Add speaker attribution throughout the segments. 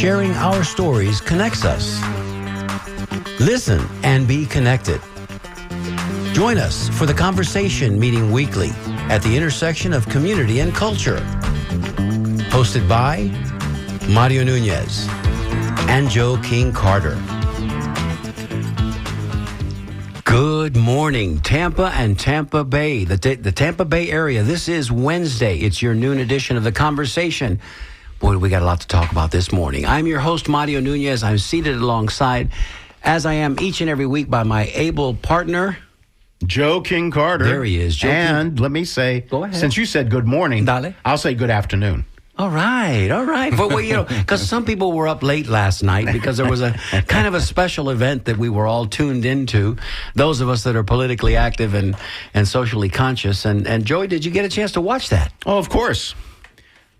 Speaker 1: sharing our stories connects us. Listen and be connected. Join us for the Conversation meeting weekly at the intersection of community and culture. Hosted by Mario Nunez and Joe King Carter. Good morning, Tampa and Tampa Bay, the Tampa Bay area. This is Wednesday. It's your noon edition of The Conversation. Boy, we got a lot to talk about this morning. I'm your host, Mario Nunez. I'm seated alongside, as I am each and every week, by my able partner,
Speaker 2: Joe King Carter.
Speaker 1: There he is. Joe
Speaker 2: and
Speaker 1: King.
Speaker 2: Let me say,
Speaker 1: Go ahead.
Speaker 2: Since you said good morning,
Speaker 1: Dale.
Speaker 2: I'll say good afternoon.
Speaker 1: All right. But, well, you know, because some people were up late last night because there was a kind of a special event that we were all tuned into, those of us that are politically active and socially conscious. And Joey, did you get a chance to watch that?
Speaker 2: Oh, of course.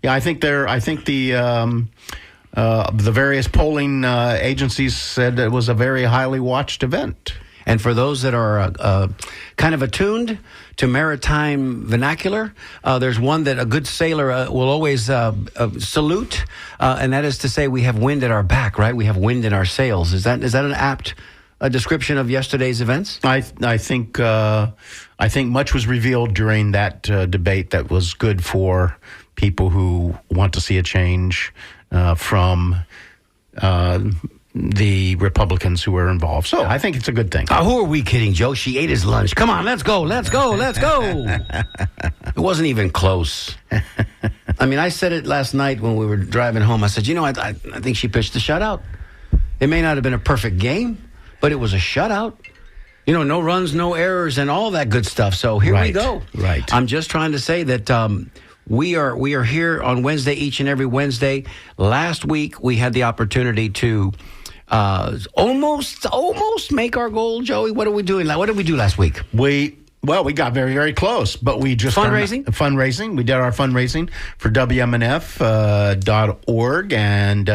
Speaker 2: Yeah, I think the various polling agencies said it was a very highly watched event.
Speaker 1: And for those that are kind of attuned to maritime vernacular, there's one that a good sailor will always salute, and that is to say we have wind at our back, right? We have wind in our sails. Is that an apt description of yesterday's events?
Speaker 2: I think much was revealed during that debate that was good for people who want to see a change from the Republicans who were involved. So I think it's a good thing.
Speaker 1: Who are we kidding, Joe? She ate his lunch. Come on, let's go. It wasn't even close. I mean, I said it last night when we were driving home. I said, I think she pitched a shutout. It may not have been a perfect game, but it was a shutout. You know, no runs, no errors, and all that good stuff. So here we go.
Speaker 2: Right.
Speaker 1: I'm just trying to say that we are here on Wednesday, each and every Wednesday. Last week, we had the opportunity to almost make our goal, Joey. What are we doing? What did we do last week?
Speaker 2: We got very, very close, but we just
Speaker 1: fundraising.
Speaker 2: We did our fundraising for WMNF.org, and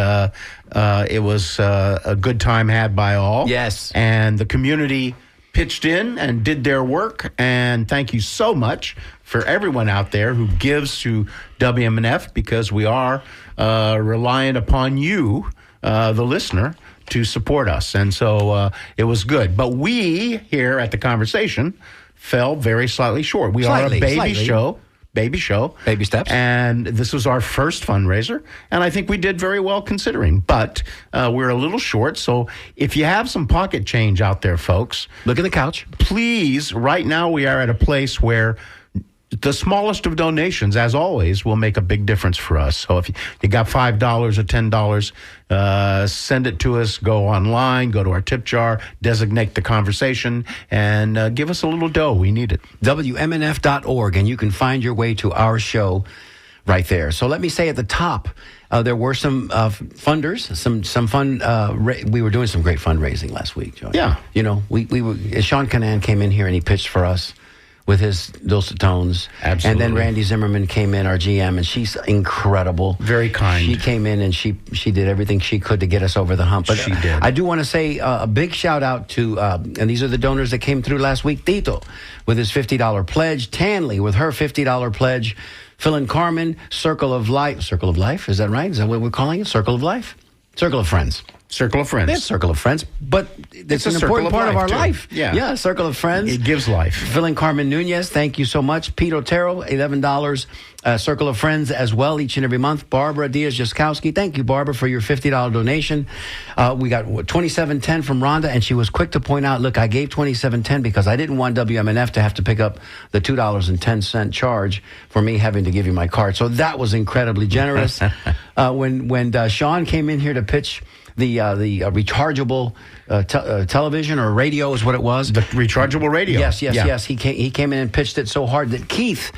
Speaker 2: it was a good time had by all.
Speaker 1: Yes,
Speaker 2: and the community pitched in and did their work, and thank you so much for everyone out there who gives to WMNF, because we are reliant upon you, the listener, to support us. And so it was good. But we here at The Conversation fell very slightly short. We are a baby show. Baby steps. And this was our first fundraiser, and I think we did very well considering. But we're a little short, so if you have some pocket change out there, folks,
Speaker 1: look at the couch.
Speaker 2: Please, right now we are at a place where the smallest of donations, as always, will make a big difference for us. So if you got $5 or $10, send it to us. Go online, go to our tip jar, designate The Conversation, and give us a little dough. We need it.
Speaker 1: WMNF.org, and you can find your way to our show right there. So let me say at the top, there were some funders, some fun. We were doing some great fundraising last week, Joey.
Speaker 2: Yeah.
Speaker 1: You know, we were. Sean Canan came in here and he pitched for us with his dulcet tones.
Speaker 2: Absolutely.
Speaker 1: And then Randy Zimmerman came in, our GM, and she's incredible.
Speaker 2: Very kind.
Speaker 1: She came in and she did everything she could to get us over the hump. But
Speaker 2: she did.
Speaker 1: I do want to say a big shout out to, and these are the donors that came through last week, Tito with his $50 pledge, Tanley with her $50 pledge, Phil and Carmen, Circle of Life, is that right? Is that what we're calling it? Circle of Life? Circle of Friends.
Speaker 2: Circle of Friends.
Speaker 1: It's Circle of Friends, but it's an important part of our life.
Speaker 2: Yeah,
Speaker 1: Circle of Friends.
Speaker 2: It gives life.
Speaker 1: Phil and Carmen Nunez, thank you so much. Pete Otero, $11. Circle of Friends as well, each and every month. Barbara Diaz-Jaskowski, thank you, Barbara, for your $50 donation. We got $27.10 from Rhonda, and she was quick to point out, look, I gave $27.10 because I didn't want WMNF to have to pick up the $2.10 charge for me having to give you my card. So that was incredibly generous. When Sean came in here to pitch the rechargeable television or radio is what it was.
Speaker 2: The rechargeable radio.
Speaker 1: Yes. He came in and pitched it so hard that Keith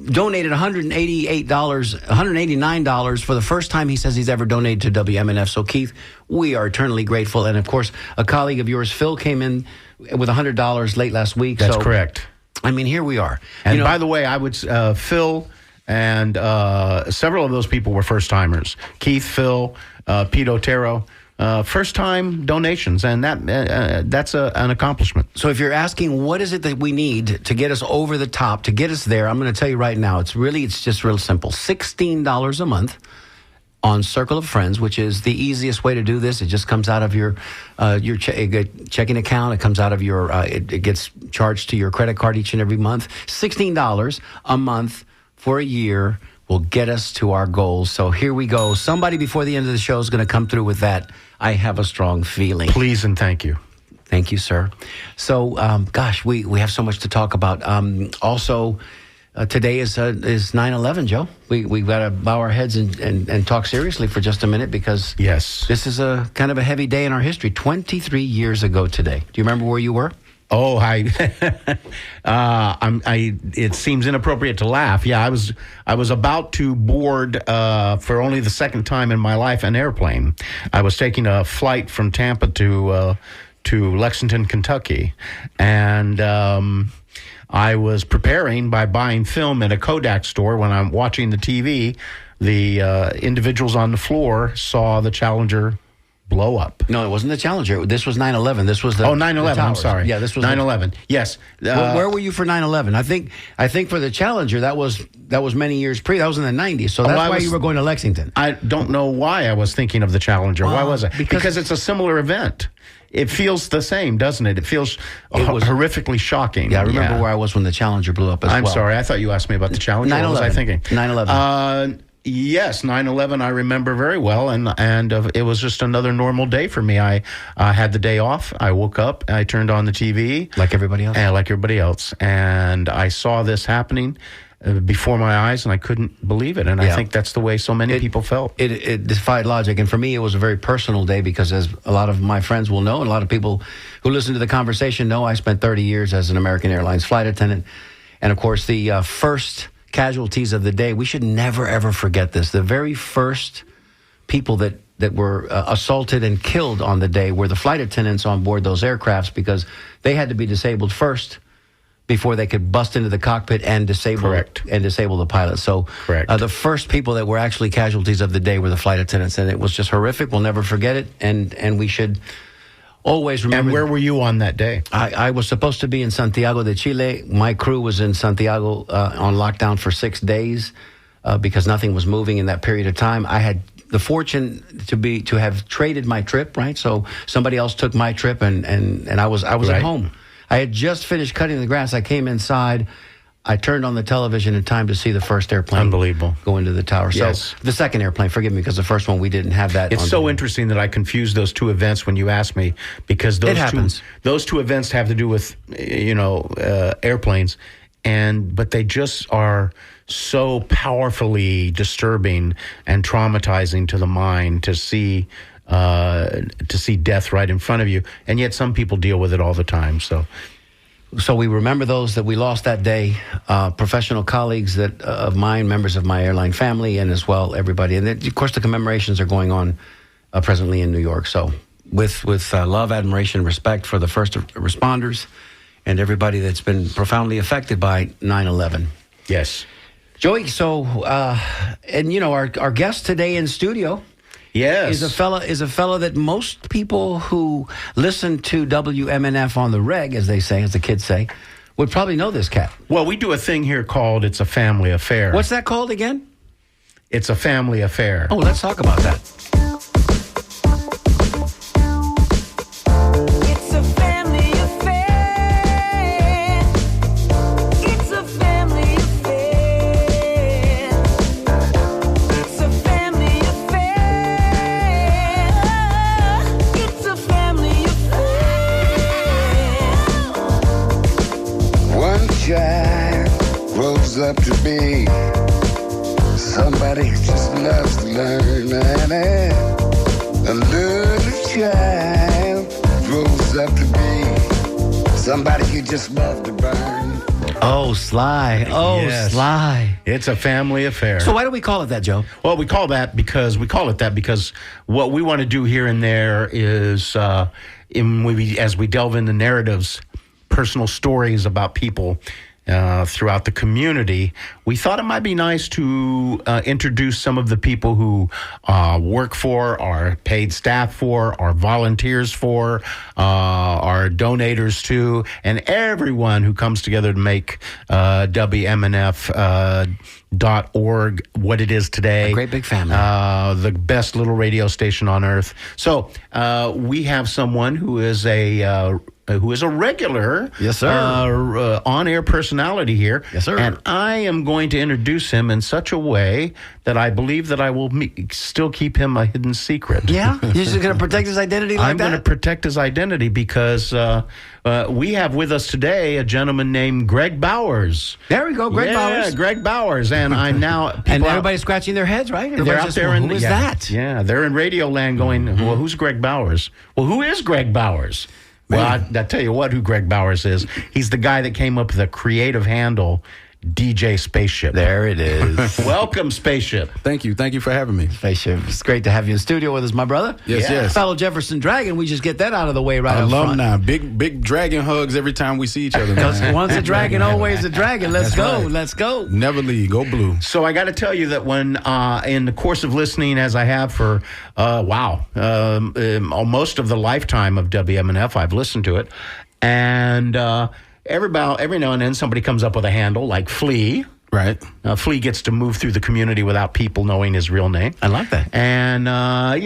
Speaker 1: donated $189 for the first time he says he's ever donated to WMNF. So, Keith, we are eternally grateful. And, of course, a colleague of yours, Phil, came in with $100 late last week.
Speaker 2: That's correct.
Speaker 1: I mean, here we are.
Speaker 2: And by the way, I would Phil and several of those people were first-timers. Keith, Phil, Pete Otero. First-time donations, and that's an accomplishment.
Speaker 1: So if you're asking what is it that we need to get us over the top, to get us there, I'm going to tell you right now, it's just real simple. $16 a month. on Circle of Friends, which is the easiest way to do this. It just comes out of your checking account. It comes out of your, it gets charged to your credit card each and every month. $16 a month for a year will get us to our goals. So here we go. Somebody before the end of the show is going to come through with that. I have a strong feeling.
Speaker 2: Please and thank you.
Speaker 1: Thank you, sir. So, gosh, we have so much to talk about. Also, today is 9/11, Joe. We've got to bow our heads and talk seriously for just a minute, because
Speaker 2: Yes.
Speaker 1: this is a kind of a heavy day in our history. 23 years ago today. Do you remember where you were?
Speaker 2: Oh, it seems inappropriate to laugh. Yeah, I was about to board for only the second time in my life an airplane. I was taking a flight from Tampa to Lexington, Kentucky, and I was preparing by buying film at a Kodak store. When I'm watching the TV, the individuals on the floor saw the Challenger blow up.
Speaker 1: No, it wasn't the Challenger. This was 9/11. This was the
Speaker 2: 9/11. I'm
Speaker 1: towers.
Speaker 2: sorry.
Speaker 1: Yeah, this was
Speaker 2: 9/11. Yes.
Speaker 1: Where were you for 9/11? I think for the Challenger that was many years pre. That was in the 90s. So that's why you were going to Lexington.
Speaker 2: I don't know why I was thinking of the Challenger. Why was I? Because it's a similar event. It feels the same, doesn't it? It feels horrifically shocking.
Speaker 1: Yeah, I remember where I was when the Challenger blew up as well.
Speaker 2: I'm sorry. I thought you asked me about the Challenger.
Speaker 1: 9/11.
Speaker 2: What was I thinking?
Speaker 1: 9/11.
Speaker 2: Yes, 9/11 I remember very well, and it was just another normal day for me. I had the day off. I woke up, I turned on the TV.
Speaker 1: Like everybody else?
Speaker 2: And I saw this happening before my eyes, and I couldn't believe it. And I think that's the way so many people felt.
Speaker 1: It defied logic. And for me, it was a very personal day, because as a lot of my friends will know, and a lot of people who listen to the conversation know, I spent 30 years as an American Airlines flight attendant. And of course, the first casualties of the day, we should never, ever forget this. The very first people that were assaulted and killed on the day were the flight attendants on board those aircrafts, because they had to be disabled first before they could bust into the cockpit and disable the pilot. So the first people that were actually casualties of the day were the flight attendants, and it was just horrific. We'll never forget it, and we should always remember.
Speaker 2: And where were you on that day?
Speaker 1: I was supposed to be in Santiago de Chile. My crew was in Santiago on lockdown for 6 days because nothing was moving in that period of time. I had the fortune to have traded my trip, right? So somebody else took my trip, and I was at home. I had just finished cutting the grass. I came inside. I turned on the television in time to see the first airplane
Speaker 2: Unbelievable.
Speaker 1: Go into the tower.
Speaker 2: Yes.
Speaker 1: So the second airplane, forgive me, because the first one we didn't have that.
Speaker 2: It's so interesting that I confused those two events when you asked me, because those two events have to do with airplanes, but they just are so powerfully disturbing and traumatizing to the mind to see death right in front of you, and yet some people deal with it all the time.
Speaker 1: So we remember those that we lost that day, professional colleagues of mine, members of my airline family, and as well everybody. And then, of course, the commemorations are going on presently in New York. So with love, admiration, respect for the first responders and everybody that's been profoundly affected by 9/11.
Speaker 2: Yes.
Speaker 1: Joey, so, our guest today in studio.
Speaker 2: Yes.
Speaker 1: Is a fella that most people who listen to WMNF on the reg, as the kids say, would probably know this cat.
Speaker 2: Well, we do a thing here called It's a Family Affair.
Speaker 1: What's that called again?
Speaker 2: It's a Family Affair.
Speaker 1: Oh, let's talk about that.
Speaker 3: Up to be somebody who just loves to learn, and a little child grows up to be somebody you just love to burn.
Speaker 1: Oh, Sly. Oh, yes. Sly.
Speaker 2: It's a family affair.
Speaker 1: So why do we call it that, Joe?
Speaker 2: Well, we call it that because what we want to do here and there is, as we delve into narratives, personal stories about people, throughout the community, we thought it might be nice to introduce some of the people who work for, are paid staff for, are volunteers for, are donators to, and everyone who comes together to make WMNF.org what it is today.
Speaker 1: A great big family.
Speaker 2: The best little radio station on earth. So we have someone who is a regular,
Speaker 1: Yes, sir.
Speaker 2: On-air personality here.
Speaker 1: Yes, sir.
Speaker 2: And I am going to introduce him in such a way that I believe that I will still keep him a hidden secret.
Speaker 1: Yeah? You're just going to protect his identity like
Speaker 2: I'm going to
Speaker 1: that?
Speaker 2: protect his identity because we have with us today a gentleman named Greg Bowers.
Speaker 1: There we go, Greg Bowers.
Speaker 2: Yeah, Greg Bowers. And I'm now...
Speaker 1: And
Speaker 2: people out-
Speaker 1: everybody's scratching their heads, right?
Speaker 2: they're
Speaker 1: Everybody's
Speaker 2: out
Speaker 1: just,
Speaker 2: there
Speaker 1: well,
Speaker 2: in
Speaker 1: who is
Speaker 2: yeah,
Speaker 1: that?
Speaker 2: Yeah, they're in radio land going, well, who's Greg Bowers? Well, who is Greg Bowers? Well, I tell you what, who Greg Bowers is. He's the guy that came up with a creative handle, DJ Spaceship.
Speaker 1: There it is.
Speaker 2: Welcome, Spaceship.
Speaker 4: Thank you for having me.
Speaker 1: Spaceship. It's great to have you in studio with us, my brother.
Speaker 4: Yes,
Speaker 2: Yeah.
Speaker 4: yes.
Speaker 1: Fellow Jefferson Dragon, we just get that out of the way right up front.
Speaker 4: Alumni, big dragon hugs every time we see each other.
Speaker 1: Because
Speaker 4: Man.
Speaker 1: once a dragon, always a dragon. Let's
Speaker 4: That's
Speaker 1: go.
Speaker 4: right.
Speaker 1: Let's go.
Speaker 4: Never leave. Go blue.
Speaker 2: So I got to tell you that when, in the course of listening, as I have for, most of the lifetime of WMNF, I've listened to it. And every now and then somebody comes up with a handle like Flea.
Speaker 4: Right.
Speaker 2: Flea gets to move through the community without people knowing his real name.
Speaker 1: I like that.
Speaker 2: And I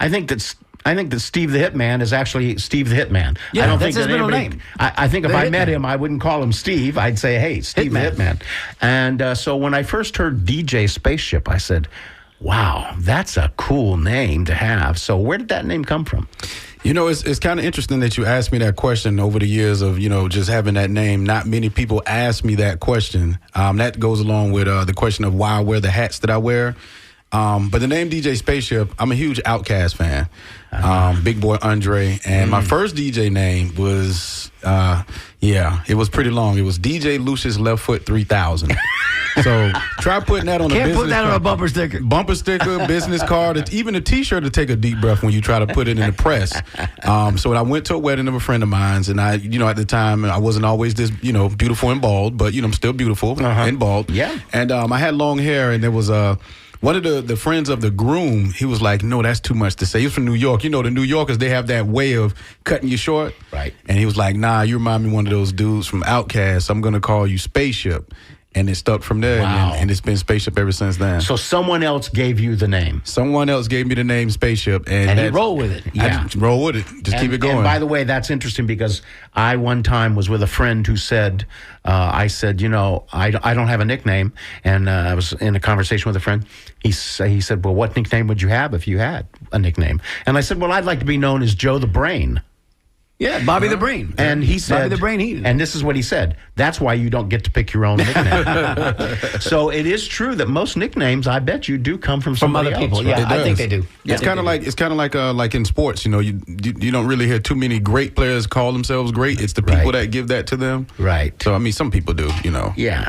Speaker 2: think that Steve the Hitman is actually Steve the Hitman.
Speaker 1: Yeah,
Speaker 2: I don't
Speaker 1: that's
Speaker 2: think
Speaker 1: his
Speaker 2: that
Speaker 1: middle
Speaker 2: anybody-
Speaker 1: name.
Speaker 2: I think if
Speaker 1: The
Speaker 2: I met
Speaker 1: Hitman.
Speaker 2: him, I wouldn't call him Steve. I'd say, hey, Steve
Speaker 1: Hitman.
Speaker 2: the Hitman. And so when I first heard DJ Spaceship, I said, wow, that's a cool name to have. So where did that name come from?
Speaker 4: You know, it's kind of interesting that you asked me that question over the years of, just having that name. Not many people ask me that question. That goes along with the question of why I wear the hats that I wear. But the name DJ Spaceship, I'm a huge Outkast fan. Big Boy Andre. And my first DJ name was, it was pretty long. It was DJ Lucius Left Foot 3000. So try putting that on a
Speaker 1: Can't
Speaker 4: business
Speaker 1: put that on a
Speaker 4: card.
Speaker 1: bumper sticker.
Speaker 4: Bumper sticker, business card, even a T-shirt to take a deep breath when you try to put it in the press. So when I went to a wedding of a friend of mine's, and I, at the time I wasn't always this, beautiful and bald, but I'm still beautiful and bald.
Speaker 2: Yeah.
Speaker 4: And I had long hair, and there was one of the friends of the groom. He was like, "No, that's too much to say." He was from New York. The New Yorkers, they have that way of cutting you short.
Speaker 2: Right.
Speaker 4: And he was like, "Nah, you remind me of one of those dudes from Outkast. I'm gonna call you Spaceship." And it stuck from there,
Speaker 2: Wow.
Speaker 4: and it's been Spaceship ever since then.
Speaker 2: So someone else gave you the name.
Speaker 4: Someone else gave me the name Spaceship, and
Speaker 1: And he
Speaker 4: that's-
Speaker 1: roll with it.
Speaker 4: I
Speaker 2: Yeah.
Speaker 4: just roll with it. Just keep it going.
Speaker 2: And by the way, that's interesting because I one time was with a friend who said, I said, I don't have a nickname. And I was in a conversation with a friend. He said, well, what nickname would you have if you had a nickname? And I said, well, I'd like to be known as Joe the Brain.
Speaker 1: Yeah, Bobby the Brain.
Speaker 2: And he said,
Speaker 1: Bobby the Brain Heaton.
Speaker 2: and this is what he said, that's why you don't get to pick your own nickname. So it is true that most nicknames, I bet you, do come from somebody
Speaker 1: other people,
Speaker 2: else,
Speaker 1: yeah.
Speaker 2: right?
Speaker 4: It
Speaker 1: I think
Speaker 4: does.
Speaker 1: they do. I
Speaker 4: It's
Speaker 1: think
Speaker 4: kind of
Speaker 1: they do.
Speaker 4: like in sports. You don't really hear too many great players call themselves great. It's the people
Speaker 2: Right.
Speaker 4: that give that to them.
Speaker 2: Right.
Speaker 4: So I mean, some people do.
Speaker 2: Yeah.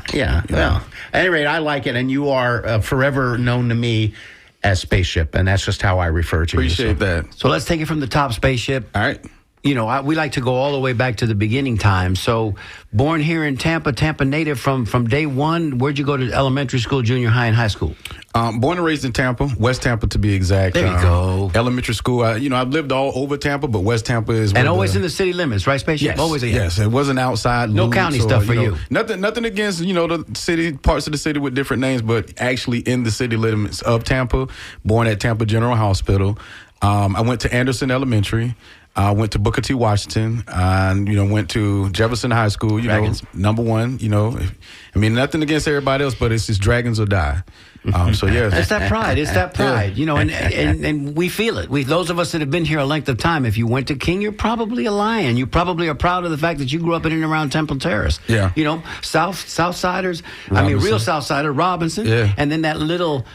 Speaker 2: Well, at any rate, I like it, and you are forever known to me as Spaceship, and that's just how I refer to you.
Speaker 4: Appreciate
Speaker 2: So-
Speaker 4: that.
Speaker 1: So let's take it from the top, Spaceship.
Speaker 4: All right.
Speaker 1: We like to go all the way back to the beginning time. So, born here in Tampa native from day one. Where'd you go to elementary school, junior high, and high school?
Speaker 4: Born and raised in Tampa, West Tampa to be exact.
Speaker 1: There you go.
Speaker 4: Elementary school. I've lived all over Tampa, but West Tampa is
Speaker 1: And
Speaker 4: where
Speaker 1: always in the city limits, right, Spaceship?
Speaker 4: Yes,
Speaker 1: Always,
Speaker 4: yes. It wasn't outside.
Speaker 1: No
Speaker 4: loops
Speaker 1: county
Speaker 4: or,
Speaker 1: stuff for you.
Speaker 4: Nothing against the city parts of the city with different names, but actually in the city limits of Tampa. Born at Tampa General Hospital. I went to Anderson Elementary. I went to Booker T. Washington, and went to Jefferson High School.
Speaker 1: Dragons.
Speaker 4: Number one. Nothing against everybody else, but it's just Dragons or die. So yeah,
Speaker 1: It's that pride. It's that pride. And we feel it. Those of us that have been here a length of time, if you went to King, you're probably a Lion. You probably are proud of the fact that you grew up in and around Temple Terrace.
Speaker 4: Yeah.
Speaker 1: Southsiders.
Speaker 4: Robinson.
Speaker 1: Real Southsider, Robinson.
Speaker 4: Yeah.
Speaker 1: And then that little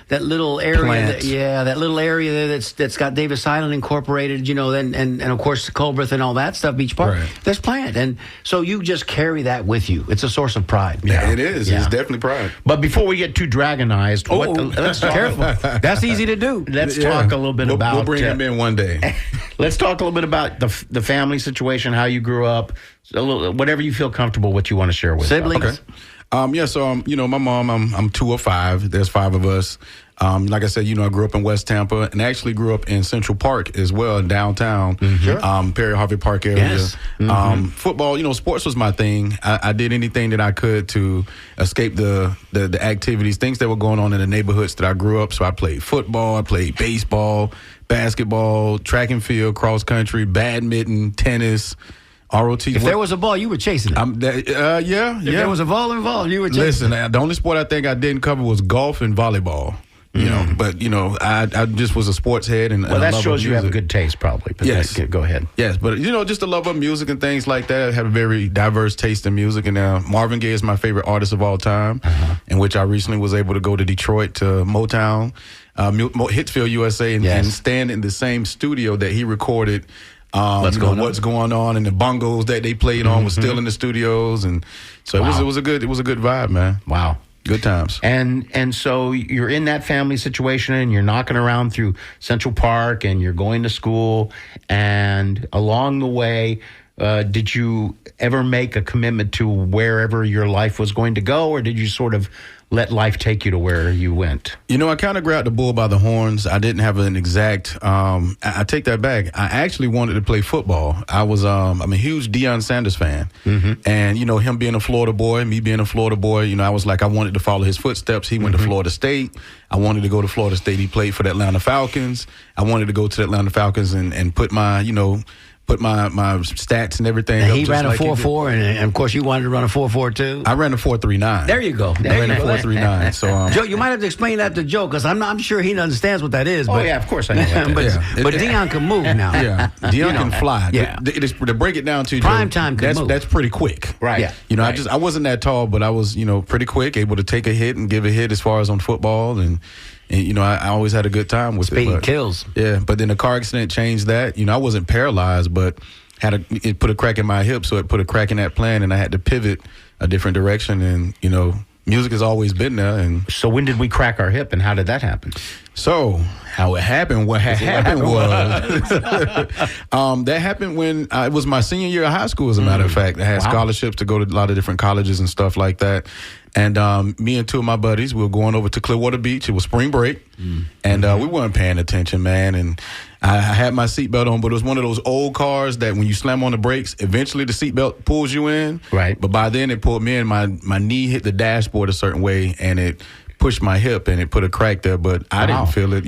Speaker 1: area.
Speaker 4: Plant.
Speaker 1: That little area there that's got Davis Island incorporated. And of course Culbreth and all that stuff. Beach Park.
Speaker 4: Right.
Speaker 1: There's Plant, and so you just carry that with you. It's a source of pride.
Speaker 4: yeah, it is.
Speaker 1: Yeah.
Speaker 4: It's definitely pride.
Speaker 2: But before we get too dragonized, let's talk,
Speaker 1: Careful. That's easy to do.
Speaker 2: let's talk a little bit about
Speaker 4: We'll bring him in one day.
Speaker 2: Let's talk a little bit about the family situation, how you grew up, whatever you feel comfortable with you want to share with us.
Speaker 1: Siblings?
Speaker 4: Okay. So my mom, I'm 2 of 5. There's 5 of us. Like I said, I grew up in West Tampa and actually grew up in Central Park as well, downtown, Perry Harvey Park area.
Speaker 1: Yes.
Speaker 4: Football, sports was my thing. I did anything that I could to escape the activities, things that were going on in the neighborhoods that I grew up. So I played football, I played baseball, basketball, track and field, cross country, badminton, tennis. ROT.
Speaker 1: If there was a ball, you were chasing it.
Speaker 4: Yeah.
Speaker 1: If there was a ball involved, you were chasing it.
Speaker 4: Listen, the only sport I think I didn't cover was golf and volleyball. But I just was a sports head, and
Speaker 2: well,
Speaker 4: and I
Speaker 2: that
Speaker 4: love
Speaker 2: shows you have a
Speaker 4: music.
Speaker 2: good taste, probably. But
Speaker 4: Yes.
Speaker 2: go ahead.
Speaker 4: Yes, but just the love of music and things like that. I have a very diverse taste in music, and Marvin Gaye is my favorite artist of all time. In which I recently was able to go to Detroit to Motown, Hitsfield, USA, and stand in the same studio that he recorded. What's going on, and the bongos that they played on was still in the studios, and so it was a good vibe, man.
Speaker 2: Wow.
Speaker 4: Good times.
Speaker 2: And so you're in that family situation, and you're knocking around through Central Park, and you're going to school, and along the way, did you ever make a commitment to wherever your life was going to go, or did you sort of let life take you to where you went?
Speaker 4: I kind of grabbed the bull by the horns. I didn't have an exact. I take that back. I actually wanted to play football. I'm a huge Deion Sanders fan, and him being a Florida boy, me being a Florida boy. I was like, I wanted to follow his footsteps. He went to Florida State. I wanted to go to Florida State. He played for the Atlanta Falcons. I wanted to go to the Atlanta Falcons and put my my stats and everything.
Speaker 1: And
Speaker 4: up
Speaker 1: he
Speaker 4: just
Speaker 1: ran a
Speaker 4: like he
Speaker 1: 4.4, and of course you wanted to run a 4.4 too.
Speaker 4: I ran a 4.39.
Speaker 1: There you go.
Speaker 4: I ran a 4.39. So
Speaker 1: Joe, you might have to explain that to Joe, because I'm sure he understands what that is.
Speaker 2: Oh,
Speaker 1: But,
Speaker 2: yeah, of course I know what that is.
Speaker 1: but Deion can move now.
Speaker 4: Yeah, Deion can fly.
Speaker 1: Yeah.
Speaker 4: To break it down to you,
Speaker 1: Prime
Speaker 4: Joe,
Speaker 1: time can move.
Speaker 4: That's pretty quick.
Speaker 2: Right.
Speaker 1: Yeah.
Speaker 2: Right.
Speaker 4: I wasn't that tall, but I was, pretty quick, able to take a hit and give a hit as far as on football, and I always had a good time with
Speaker 1: Speed
Speaker 4: it.
Speaker 1: kills.
Speaker 4: Yeah, but then the car accident changed that. I wasn't paralyzed, but it put a crack in my hip, so it put a crack in that plan, and I had to pivot a different direction. And music has always been there. And
Speaker 2: So when did we crack our hip, and how did that happen?
Speaker 4: so how it happened, what had happened was that happened when it was my senior year of high school, as a matter of fact. I had scholarships to go to a lot of different colleges and stuff like that. And me and 2 of my buddies, we were going over to Clearwater Beach. It was spring break. And we weren't paying attention, man. And I had my seatbelt on, but it was one of those old cars that when you slam on the brakes, eventually the seatbelt pulls you in.
Speaker 2: Right.
Speaker 4: But by then it pulled me in. My knee hit the dashboard a certain way, and it pushed my hip, and it put a crack there. But I didn't feel it.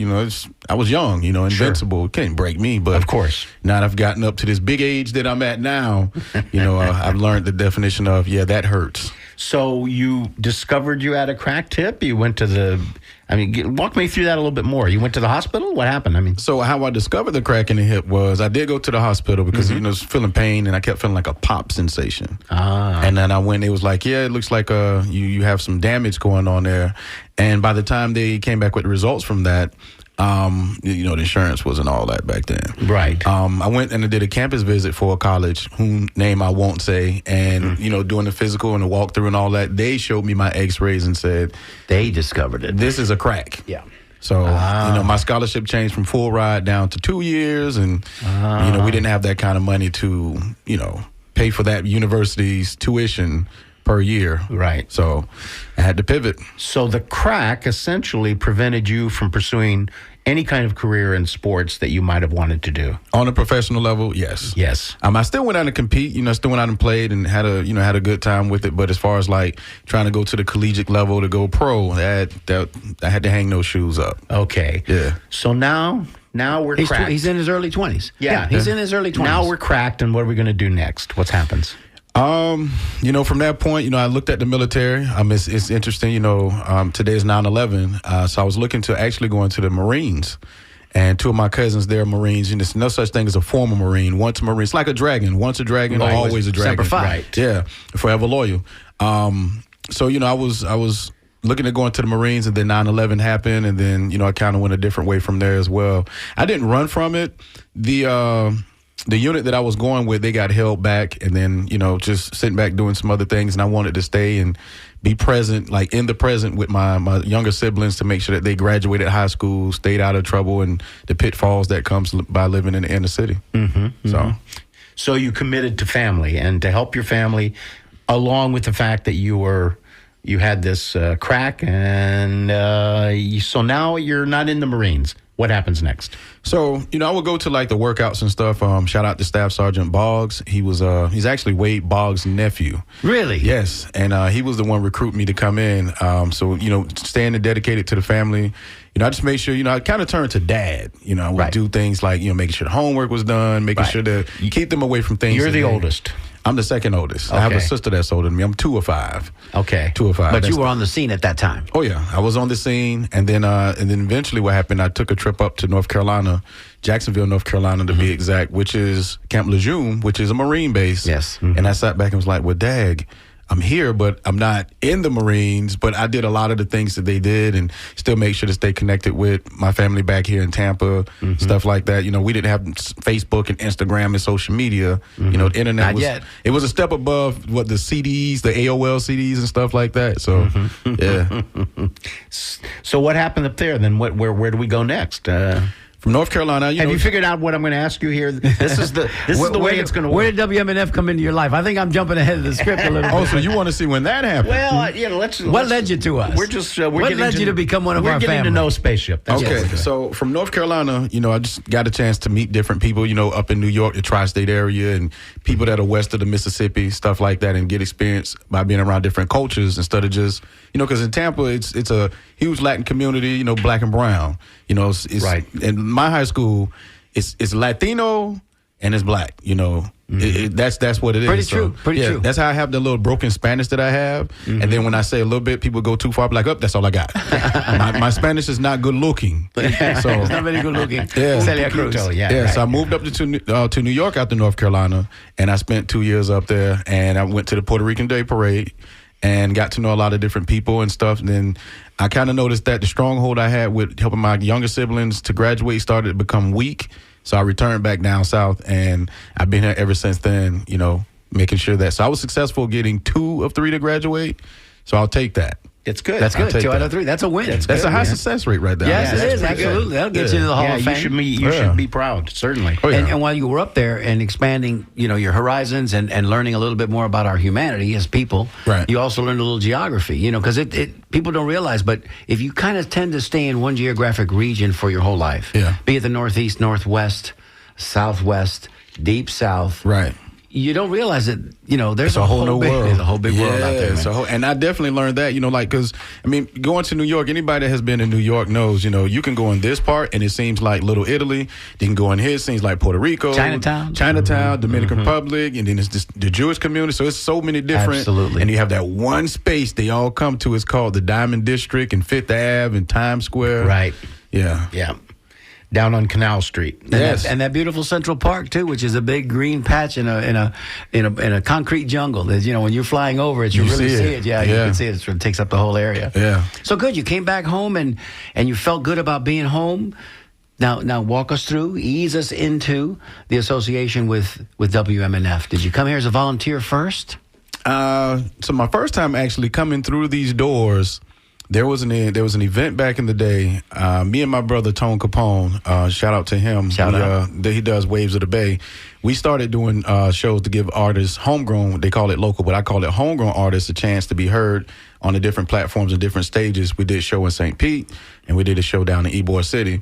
Speaker 4: I was young, invincible. It couldn't break me. But
Speaker 2: Of course.
Speaker 4: now that I've gotten up to this big age that I'm at now, I've learned the definition of, that hurts.
Speaker 2: So you discovered you had a cracked hip. You went to walk me through that a little bit more. You went to the hospital? What happened?
Speaker 4: So how I discovered the crack in the hip was I did go to the hospital because, I was feeling pain, and I kept feeling like a pop sensation. And then I went, it was like, it looks like you have some damage going on there. And by the time they came back with the results from that, the insurance wasn't all that back then.
Speaker 2: Right.
Speaker 4: I went and I did a campus visit for a college whose name I won't say. And, doing the physical and the walkthrough and all that, they showed me my x-rays and said,
Speaker 1: They discovered it.
Speaker 4: this is a crack.
Speaker 1: Yeah.
Speaker 4: So, my scholarship changed from full ride down to 2 years. And, we didn't have that kind of money to, pay for that university's tuition per year.
Speaker 2: Right.
Speaker 4: So I had to pivot.
Speaker 2: So the crack essentially prevented you from pursuing any kind of career in sports that you might have wanted to do.
Speaker 4: On a professional level, yes.
Speaker 2: Yes.
Speaker 4: I still went out and compete, still went out and played and had a good time with it. But as far as like trying to go to the collegiate level to go pro, I had to hang those shoes up.
Speaker 2: Okay.
Speaker 4: Yeah.
Speaker 2: So now we're cracked.
Speaker 1: He's in his early 20s.
Speaker 2: Yeah.
Speaker 1: He's in his early 20s.
Speaker 2: Now we're cracked, and what are we going to do next? What happens?
Speaker 4: From that point, I looked at the military. It's interesting, today is 9/11. So I was looking to actually go into the Marines. And 2 of my cousins, they're Marines. There's no such thing as a former Marine. Once a Marine. It's like a dragon. Once a dragon, always a dragon.
Speaker 1: Semper Fi.
Speaker 2: Right.
Speaker 4: Yeah. Forever loyal. So, I was looking at going to the Marines, and then 9/11 happened. And then, I kind of went a different way from there as well. I didn't run from it. The unit that I was going with, they got held back, and then, just sitting back doing some other things, and I wanted to stay and be present, like in the present with my younger siblings to make sure that they graduated high school, stayed out of trouble and the pitfalls that comes by living in the inner city.
Speaker 2: So you committed to family and to help your family, along with the fact that you had this crack, and so now you're not in the Marines. What happens next?
Speaker 4: So, I would go to like the workouts and stuff. Shout out to Staff Sergeant Boggs. He's actually Wade Boggs' nephew.
Speaker 1: Really?
Speaker 4: Yes. And he was the one recruiting me to come in. So, staying dedicated to the family. I just made sure, I kind of turned to dad. I would do things like, making sure the homework was done, making sure to keep them away from things.
Speaker 2: You're the oldest.
Speaker 4: I'm the second oldest. I have a sister that's older than me. I'm 2 of 5.
Speaker 2: Okay.
Speaker 4: 2 of 5.
Speaker 1: But you were on the scene at that time.
Speaker 4: Oh yeah, I was on the scene, and then eventually what happened? I took a trip up to North Carolina, Jacksonville, North Carolina to be exact, which is Camp Lejeune, which is a Marine base.
Speaker 1: Yes.
Speaker 4: And I sat back and was like, "Well, Dag, I'm here, but I'm not in the Marines. But I did a lot of the things that they did, and still make sure to stay connected with my family back here in Tampa, stuff like that. We didn't have Facebook and Instagram and social media. The internet
Speaker 1: Not yet.
Speaker 4: It was a step above what the CDs, the AOL CDs and stuff like that. So yeah.
Speaker 2: So what happened up there? Then where do we go next?
Speaker 4: From North Carolina,
Speaker 2: Have you figured out what I'm going to ask you here? This is the way it's going to work.
Speaker 1: Where did WMNF come into your life? I think I'm jumping ahead of the script a little bit.
Speaker 4: Oh, so you want to see when that happened?
Speaker 2: Well, let's.
Speaker 1: What led you to us?
Speaker 2: We're just.
Speaker 1: What led you to become one of our
Speaker 2: We're getting
Speaker 1: family?
Speaker 2: to know Spaceship. That's what we're
Speaker 4: Okay,
Speaker 2: doing.
Speaker 4: so from North Carolina, I just got a chance to meet different people, up in New York, the tri-state area, and people that are west of the Mississippi, stuff like that, and get experience by being around different cultures instead of just, because in Tampa, it's a huge Latin community, Black and brown. It's
Speaker 2: Right.
Speaker 4: In my high school, it's Latino and it's Black. That's what it is.
Speaker 1: Pretty true. Pretty true.
Speaker 4: That's how I have the little broken Spanish that I have. And then when I say a little bit, people go too far. I'm like, that's all I got. my Spanish is not good looking. So
Speaker 1: It's not very good looking.
Speaker 4: Yeah.
Speaker 1: Celia Cruz.
Speaker 2: Yeah.
Speaker 4: So I moved up to New York after North Carolina, and I spent 2 years up there. And I went to the Puerto Rican Day Parade and got to know a lot of different people and stuff. And then I kind of noticed that the stronghold I had with helping my younger siblings to graduate started to become weak. So I returned back down south, and I've been here ever since then, making sure that. So I was successful getting 2 of 3 to graduate. So I'll take that.
Speaker 2: It's good.
Speaker 1: That's good.
Speaker 4: take
Speaker 1: 2 out
Speaker 4: that.
Speaker 1: of 3. That's a win.
Speaker 4: That's a high success rate right there.
Speaker 1: Yes,
Speaker 2: Yeah,
Speaker 1: it
Speaker 2: that's
Speaker 1: is.
Speaker 2: pretty good.
Speaker 1: Absolutely. That'll get you to the Hall of Fame.
Speaker 2: You should be proud. Certainly.
Speaker 4: Oh, yeah.
Speaker 1: And while you were up there and expanding, your horizons and learning a little bit more about our humanity as people,
Speaker 4: Right.
Speaker 1: you also learned a little geography, because it people don't realize, but if you kind of tend to stay in one geographic region for your whole life,
Speaker 4: Yeah.
Speaker 1: be it the Northeast, Northwest, Southwest, Deep South,
Speaker 4: Right.
Speaker 1: you don't realize that, there's
Speaker 4: It's a whole new world.
Speaker 1: There's a whole big world out there, man.
Speaker 4: So, and I definitely learned that, because, going to New York, anybody that has been in New York knows, you can go in this part and it seems like Little Italy. You can go in here, it seems like Puerto Rico.
Speaker 1: Chinatown.
Speaker 4: Dominican Republic, and then it's just the Jewish community. So it's so many different.
Speaker 1: Absolutely.
Speaker 4: And you have that one space they all come to. It's called the Diamond District and Fifth Ave and Times Square.
Speaker 2: Right.
Speaker 4: Yeah.
Speaker 2: Yeah. Down on Canal Street.
Speaker 1: And that beautiful Central Park too, which is a big green patch in a concrete jungle. There's, when you're flying over it, you really see it. Yeah, you can see it. It sort of takes up the whole area.
Speaker 4: Yeah.
Speaker 1: So good. You came back home and you felt good about being home. Now walk us through, ease us into the association with WMNF. Did you come here as a volunteer first?
Speaker 4: So my first time actually coming through these doors, there was an event back in the day. Me and my brother Tone Capone, shout out to him.
Speaker 1: Shout out.
Speaker 4: He does Waves of the Bay. We started doing shows to give artists, homegrown, they call it local, but I call it homegrown artists, a chance to be heard on the different platforms and different stages. We did a show in St. Pete, and we did a show down in Ybor City.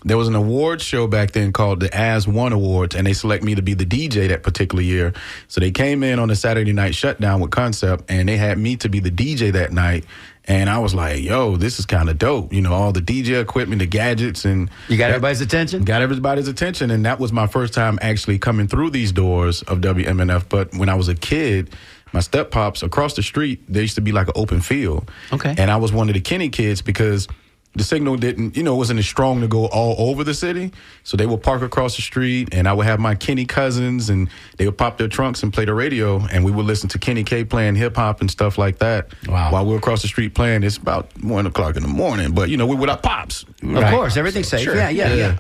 Speaker 4: There was an awards show back then called the As One Awards, and they select me to be the DJ that particular year. So they came in on a Saturday night shutdown with Concept, and they had me to be the DJ that night. And I was like, yo, this is kind of dope. All the DJ equipment, the gadgets. And
Speaker 1: You got everybody's attention?
Speaker 4: Got everybody's attention. And that was my first time actually coming through these doors of WMNF. But when I was a kid, my step-pops across the street, there used to be like an open field.
Speaker 1: Okay.
Speaker 4: And I was one of the Kenny kids because the signal wasn't as strong to go all over the city. So they would park across the street, and I would have my Kenny cousins, and they would pop their trunks and play the radio, and we would listen to Kenny K playing hip-hop and stuff like that.
Speaker 2: Wow.
Speaker 4: While we were across the street playing. It's about 1 o'clock in the morning, but, we with our pops.
Speaker 1: Of course, everything's safe.
Speaker 2: Sure.
Speaker 1: Yeah.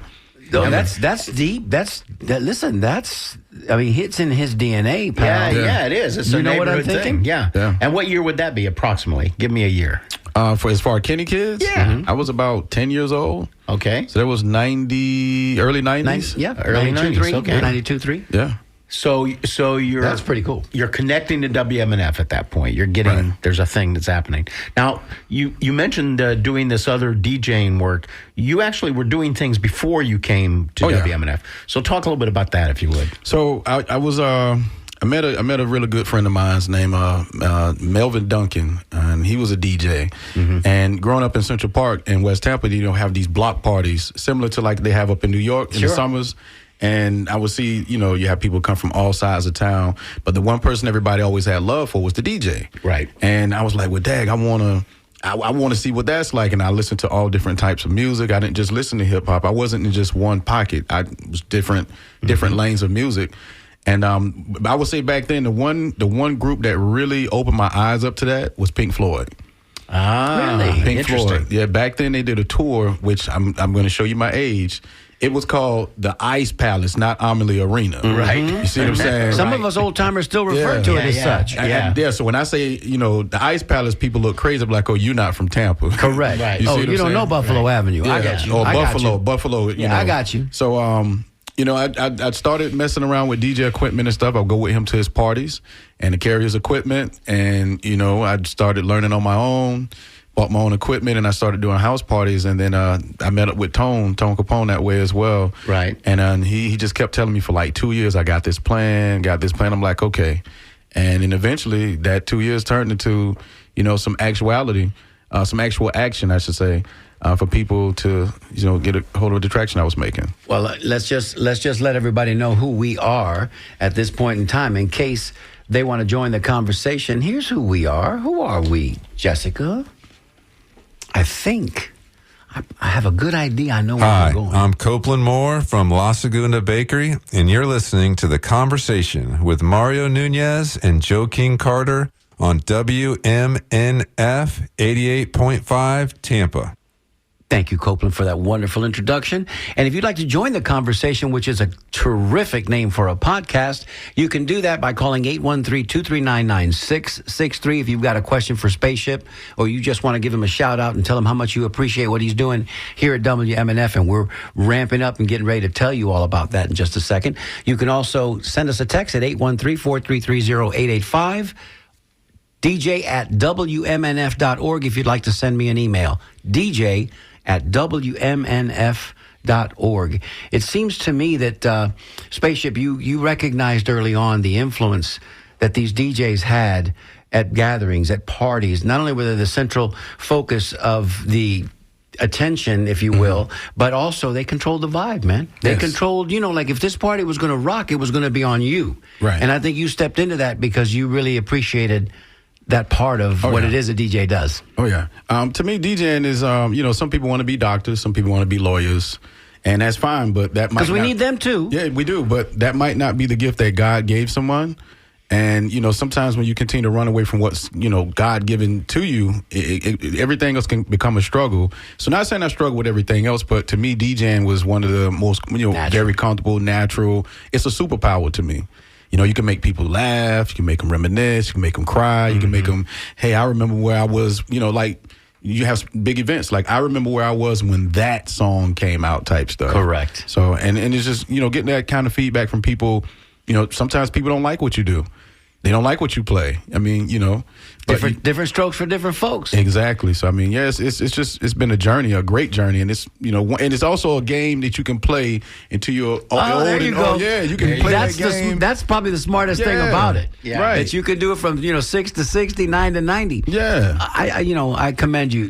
Speaker 1: Oh, that's deep. Listen, I mean, it's in his DNA, pal.
Speaker 2: Yeah, it is. It's a
Speaker 1: You know what I'm
Speaker 2: neighborhood
Speaker 1: thinking?
Speaker 2: thing. Yeah.
Speaker 4: Yeah.
Speaker 2: And what year would that be approximately? Give me a year.
Speaker 4: For as far as Kenny Kids,
Speaker 2: Yeah.
Speaker 4: I was about 10 years old.
Speaker 2: Okay.
Speaker 4: So that was early 90s.
Speaker 2: Early 90s, okay.
Speaker 1: 92.3.
Speaker 4: Yeah.
Speaker 2: So you're
Speaker 1: That's pretty cool.
Speaker 2: You're connecting to WMNF at that point. You're getting there's a thing that's happening. Now you mentioned doing this other DJing work. You actually were doing things before you came to WMNF. So talk a little bit about that, if you would.
Speaker 4: So I was I met a really good friend of mine named Melvin Duncan, and he was a DJ. And growing up in Central Park in West Tampa, have these block parties similar to like they have up in New York in the summers. And I would see, you have people come from all sides of town, but the one person everybody always had love for was the DJ.
Speaker 2: Right.
Speaker 4: And I was like, well, Dag, I want to see what that's like. And I listened to all different types of music. I didn't just listen to hip hop. I wasn't in just one pocket. I was different lanes of music. And I would say back then, the one group that really opened my eyes up to that was Pink Floyd.
Speaker 2: Really?
Speaker 4: Pink Floyd. Yeah, back then they did a tour, which I'm going to show you my age. It was called the Ice Palace, not Amalie Arena.
Speaker 2: Right.
Speaker 4: You see what I'm saying?
Speaker 1: Some of us old timers still refer to it as such.
Speaker 4: Yeah. So when I say, the Ice Palace, people look crazy. I'm like, oh, you're not from Tampa.
Speaker 1: Correct.
Speaker 2: Right.
Speaker 1: You
Speaker 4: see what I'm
Speaker 1: don't
Speaker 4: saying?
Speaker 1: know Buffalo Avenue. I got you.
Speaker 4: Or
Speaker 1: I got you.
Speaker 4: Buffalo.
Speaker 1: I got you.
Speaker 4: So, I started messing around with DJ equipment and stuff. I'll go with him to his parties and to carry his equipment. And, I started learning on my own, bought my own equipment, and I started doing house parties. And then I met up with Tone Capone that way as well.
Speaker 2: Right.
Speaker 4: And he just kept telling me for like 2 years, I got this plan. I'm like, okay. And then eventually that 2 years turned into, some actuality, some actual action, I should say. For people to, get a hold of the traction I was making.
Speaker 1: Well, let's just let everybody know who we are at this point in time, in case they want to join the conversation. Here's who we are. Who are we, Jessica? I think I have a good idea. I know where
Speaker 5: Hi,
Speaker 1: I'm going.
Speaker 5: I'm Copeland Moore from La Segunda Bakery, and you're listening to The Conversation with Mario Nunez and Joe King Carter on WMNF 88.5 Tampa.
Speaker 1: Thank you, Copeland, for that wonderful introduction. And if you'd like to join the conversation, which is a terrific name for a podcast, you can do that by calling 813-239-9663 if you've got a question for Spaceship, or you just want to give him a shout out and tell him how much you appreciate what he's doing here at WMNF. And we're ramping up and getting ready to tell you all about that in just a second. You can also send us a text at 813-433-0885. DJ@WMNF.org if you'd like to send me an email. DJ@WMNF.org. It seems to me that, Spaceship, you recognized early on the influence that these DJs had at gatherings, at parties. Not only were they the central focus of the attention, if you will, but also they controlled the vibe, man. They controlled, like if this party was going to rock, it was going to be on you.
Speaker 4: Right.
Speaker 1: And I think you stepped into that because you really appreciated that part of what it is a DJ does.
Speaker 4: Oh, yeah. To me, DJing is, some people want to be doctors, some people want to be lawyers, and that's fine, but that might
Speaker 1: Because we need them too.
Speaker 4: Yeah, we do, but that might not be the gift that God gave someone. And, sometimes when you continue to run away from what's, God given to you, everything else can become a struggle. So not saying I struggle with everything else, but to me, DJing was one of the most, very comfortable, natural. It's a superpower to me. You can make people laugh, you can make them reminisce, you can make them cry, you can make them, hey, I remember where I was, like you have big events. Like I remember where I was when that song came out type stuff.
Speaker 1: Correct.
Speaker 4: So, and it's just, getting that kind of feedback from people. Sometimes people don't like what you do. They don't like what you play. I mean, but
Speaker 1: different strokes for different folks.
Speaker 4: Exactly. So I mean, yes, it's been a journey, a great journey, and it's and it's also a game that you can play until you're old.
Speaker 1: There you go.
Speaker 4: Yeah, you can play that game.
Speaker 1: That's probably the smartest thing about it.
Speaker 2: Yeah.
Speaker 4: Right.
Speaker 1: That you can do it from 6 to 60, 9 to 90.
Speaker 4: Yeah.
Speaker 1: I commend you,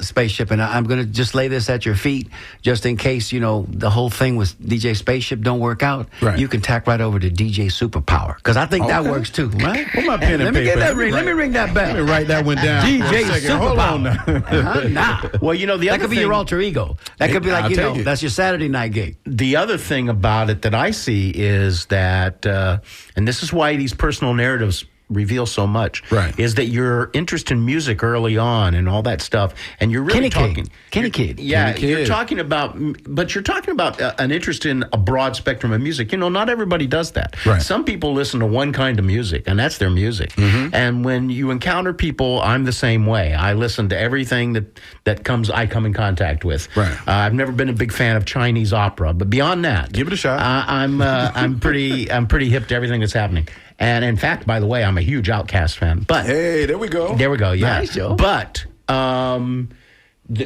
Speaker 1: Spaceship, and I'm going to just lay this at your feet, just in case the whole thing with DJ Spaceship don't work out.
Speaker 4: Right.
Speaker 1: You can tack right over to DJ Superpower, because I think that works too, right?
Speaker 4: Put my pen and
Speaker 1: Let me get
Speaker 4: paper.
Speaker 1: that ring. Let me ring that bell.
Speaker 4: Let me write that one down.
Speaker 1: DJ
Speaker 4: for a second. Hold on
Speaker 1: Superpower.
Speaker 4: now.
Speaker 1: Nah.
Speaker 2: Well, the
Speaker 1: That
Speaker 2: other
Speaker 1: could be
Speaker 2: thing,
Speaker 1: your alter ego. That could be like,
Speaker 4: I'll take it.
Speaker 1: that's your Saturday night gig.
Speaker 2: the other thing about it that I see is that, and this is why these personal narratives reveal so much.
Speaker 4: Right.
Speaker 2: Is that your interest in music early on and all that stuff, and you're really talking
Speaker 1: Kenny Kid.
Speaker 2: Yeah,
Speaker 4: Kenny Kid.
Speaker 2: you're talking about an interest in a broad spectrum of music. You know, not everybody does that.
Speaker 4: Right.
Speaker 2: Some people listen to one kind of music, and that's their music.
Speaker 4: Mm-hmm.
Speaker 2: And when you encounter people, I'm the same way. I listen to everything that I come in contact with.
Speaker 4: Right.
Speaker 2: I've never been a big fan of Chinese opera, but beyond that,
Speaker 4: Give it a shot.
Speaker 2: I'm pretty hip to everything that's happening. And in fact, by the way, I'm a huge Outkast fan. But
Speaker 4: Hey, there we go.
Speaker 2: there we go. Yeah.
Speaker 1: Nice, Joe.
Speaker 2: But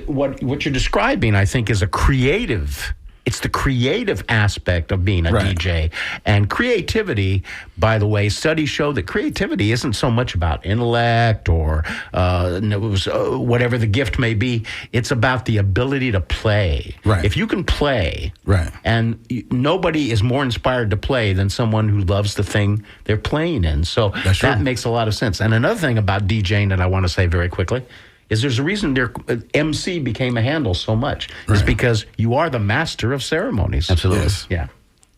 Speaker 2: what you're describing, I think, is a creative. It's the creative aspect of being a
Speaker 4: Right.
Speaker 2: DJ. And creativity, by the way, studies show that creativity isn't so much about intellect or whatever the gift may be. It's about the ability to play.
Speaker 4: Right.
Speaker 2: If you can play,
Speaker 4: Right.
Speaker 2: and nobody is more inspired to play than someone who loves the thing they're playing in. So
Speaker 4: That's
Speaker 2: that
Speaker 4: true.
Speaker 2: makes a lot of sense. And another thing about DJing that I want to say very quickly is there's a reason MC became a handle so much. It's
Speaker 4: Right.
Speaker 2: because you are the master of ceremonies.
Speaker 1: Absolutely.
Speaker 4: Yes.
Speaker 2: Yeah.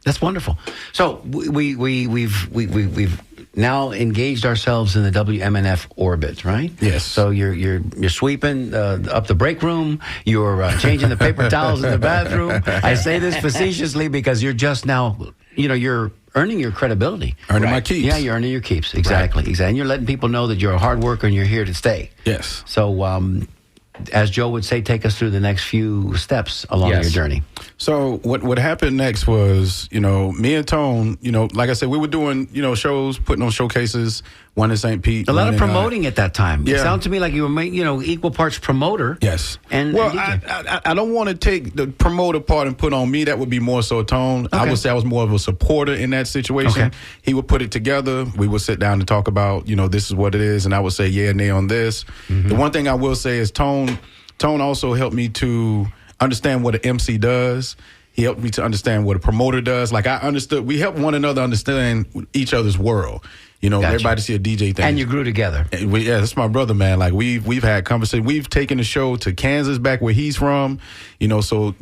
Speaker 1: That's wonderful. So we've now engaged ourselves in the WMNF orbit, right?
Speaker 4: Yes.
Speaker 1: So you're sweeping up the break room. You're changing the paper towels in the bathroom. I say this facetiously because you're just now, you're earning your credibility.
Speaker 4: Earning my keeps.
Speaker 1: Yeah, you're earning your keeps. Exactly. And you're letting people know that you're a hard worker and you're here to stay.
Speaker 4: Yes.
Speaker 1: So, as Joe would say, take us through the next few steps along
Speaker 2: Yes.
Speaker 1: your journey.
Speaker 4: So what happened next was, me and Tone, like I said, we were doing, shows, putting on showcases, one in St. Pete.
Speaker 1: A lot
Speaker 4: one
Speaker 1: of
Speaker 4: in,
Speaker 1: promoting at that time. It
Speaker 4: yeah.
Speaker 1: sounded to me like you were, equal parts promoter.
Speaker 4: Yes.
Speaker 1: And
Speaker 4: well,
Speaker 1: DJ.
Speaker 4: I don't want to take the promoter part and put on me. That would be more so Tone. I
Speaker 1: Okay.
Speaker 4: would say I was more of a supporter in that situation.
Speaker 1: Okay.
Speaker 4: He would put it together. We would sit down and talk about, this is what it is, and I would say yeah, nay on this.
Speaker 1: Mm-hmm.
Speaker 4: The one thing I will say is Tone also helped me to understand what an MC does. He helped me to understand what a promoter does. Like we help one another understand each other's world.
Speaker 1: Gotcha.
Speaker 4: Everybody see a DJ thing.
Speaker 1: And you grew together.
Speaker 4: Yeah, that's my brother, man. Like we've had conversations. We've taken the show to Kansas, back where he's from. So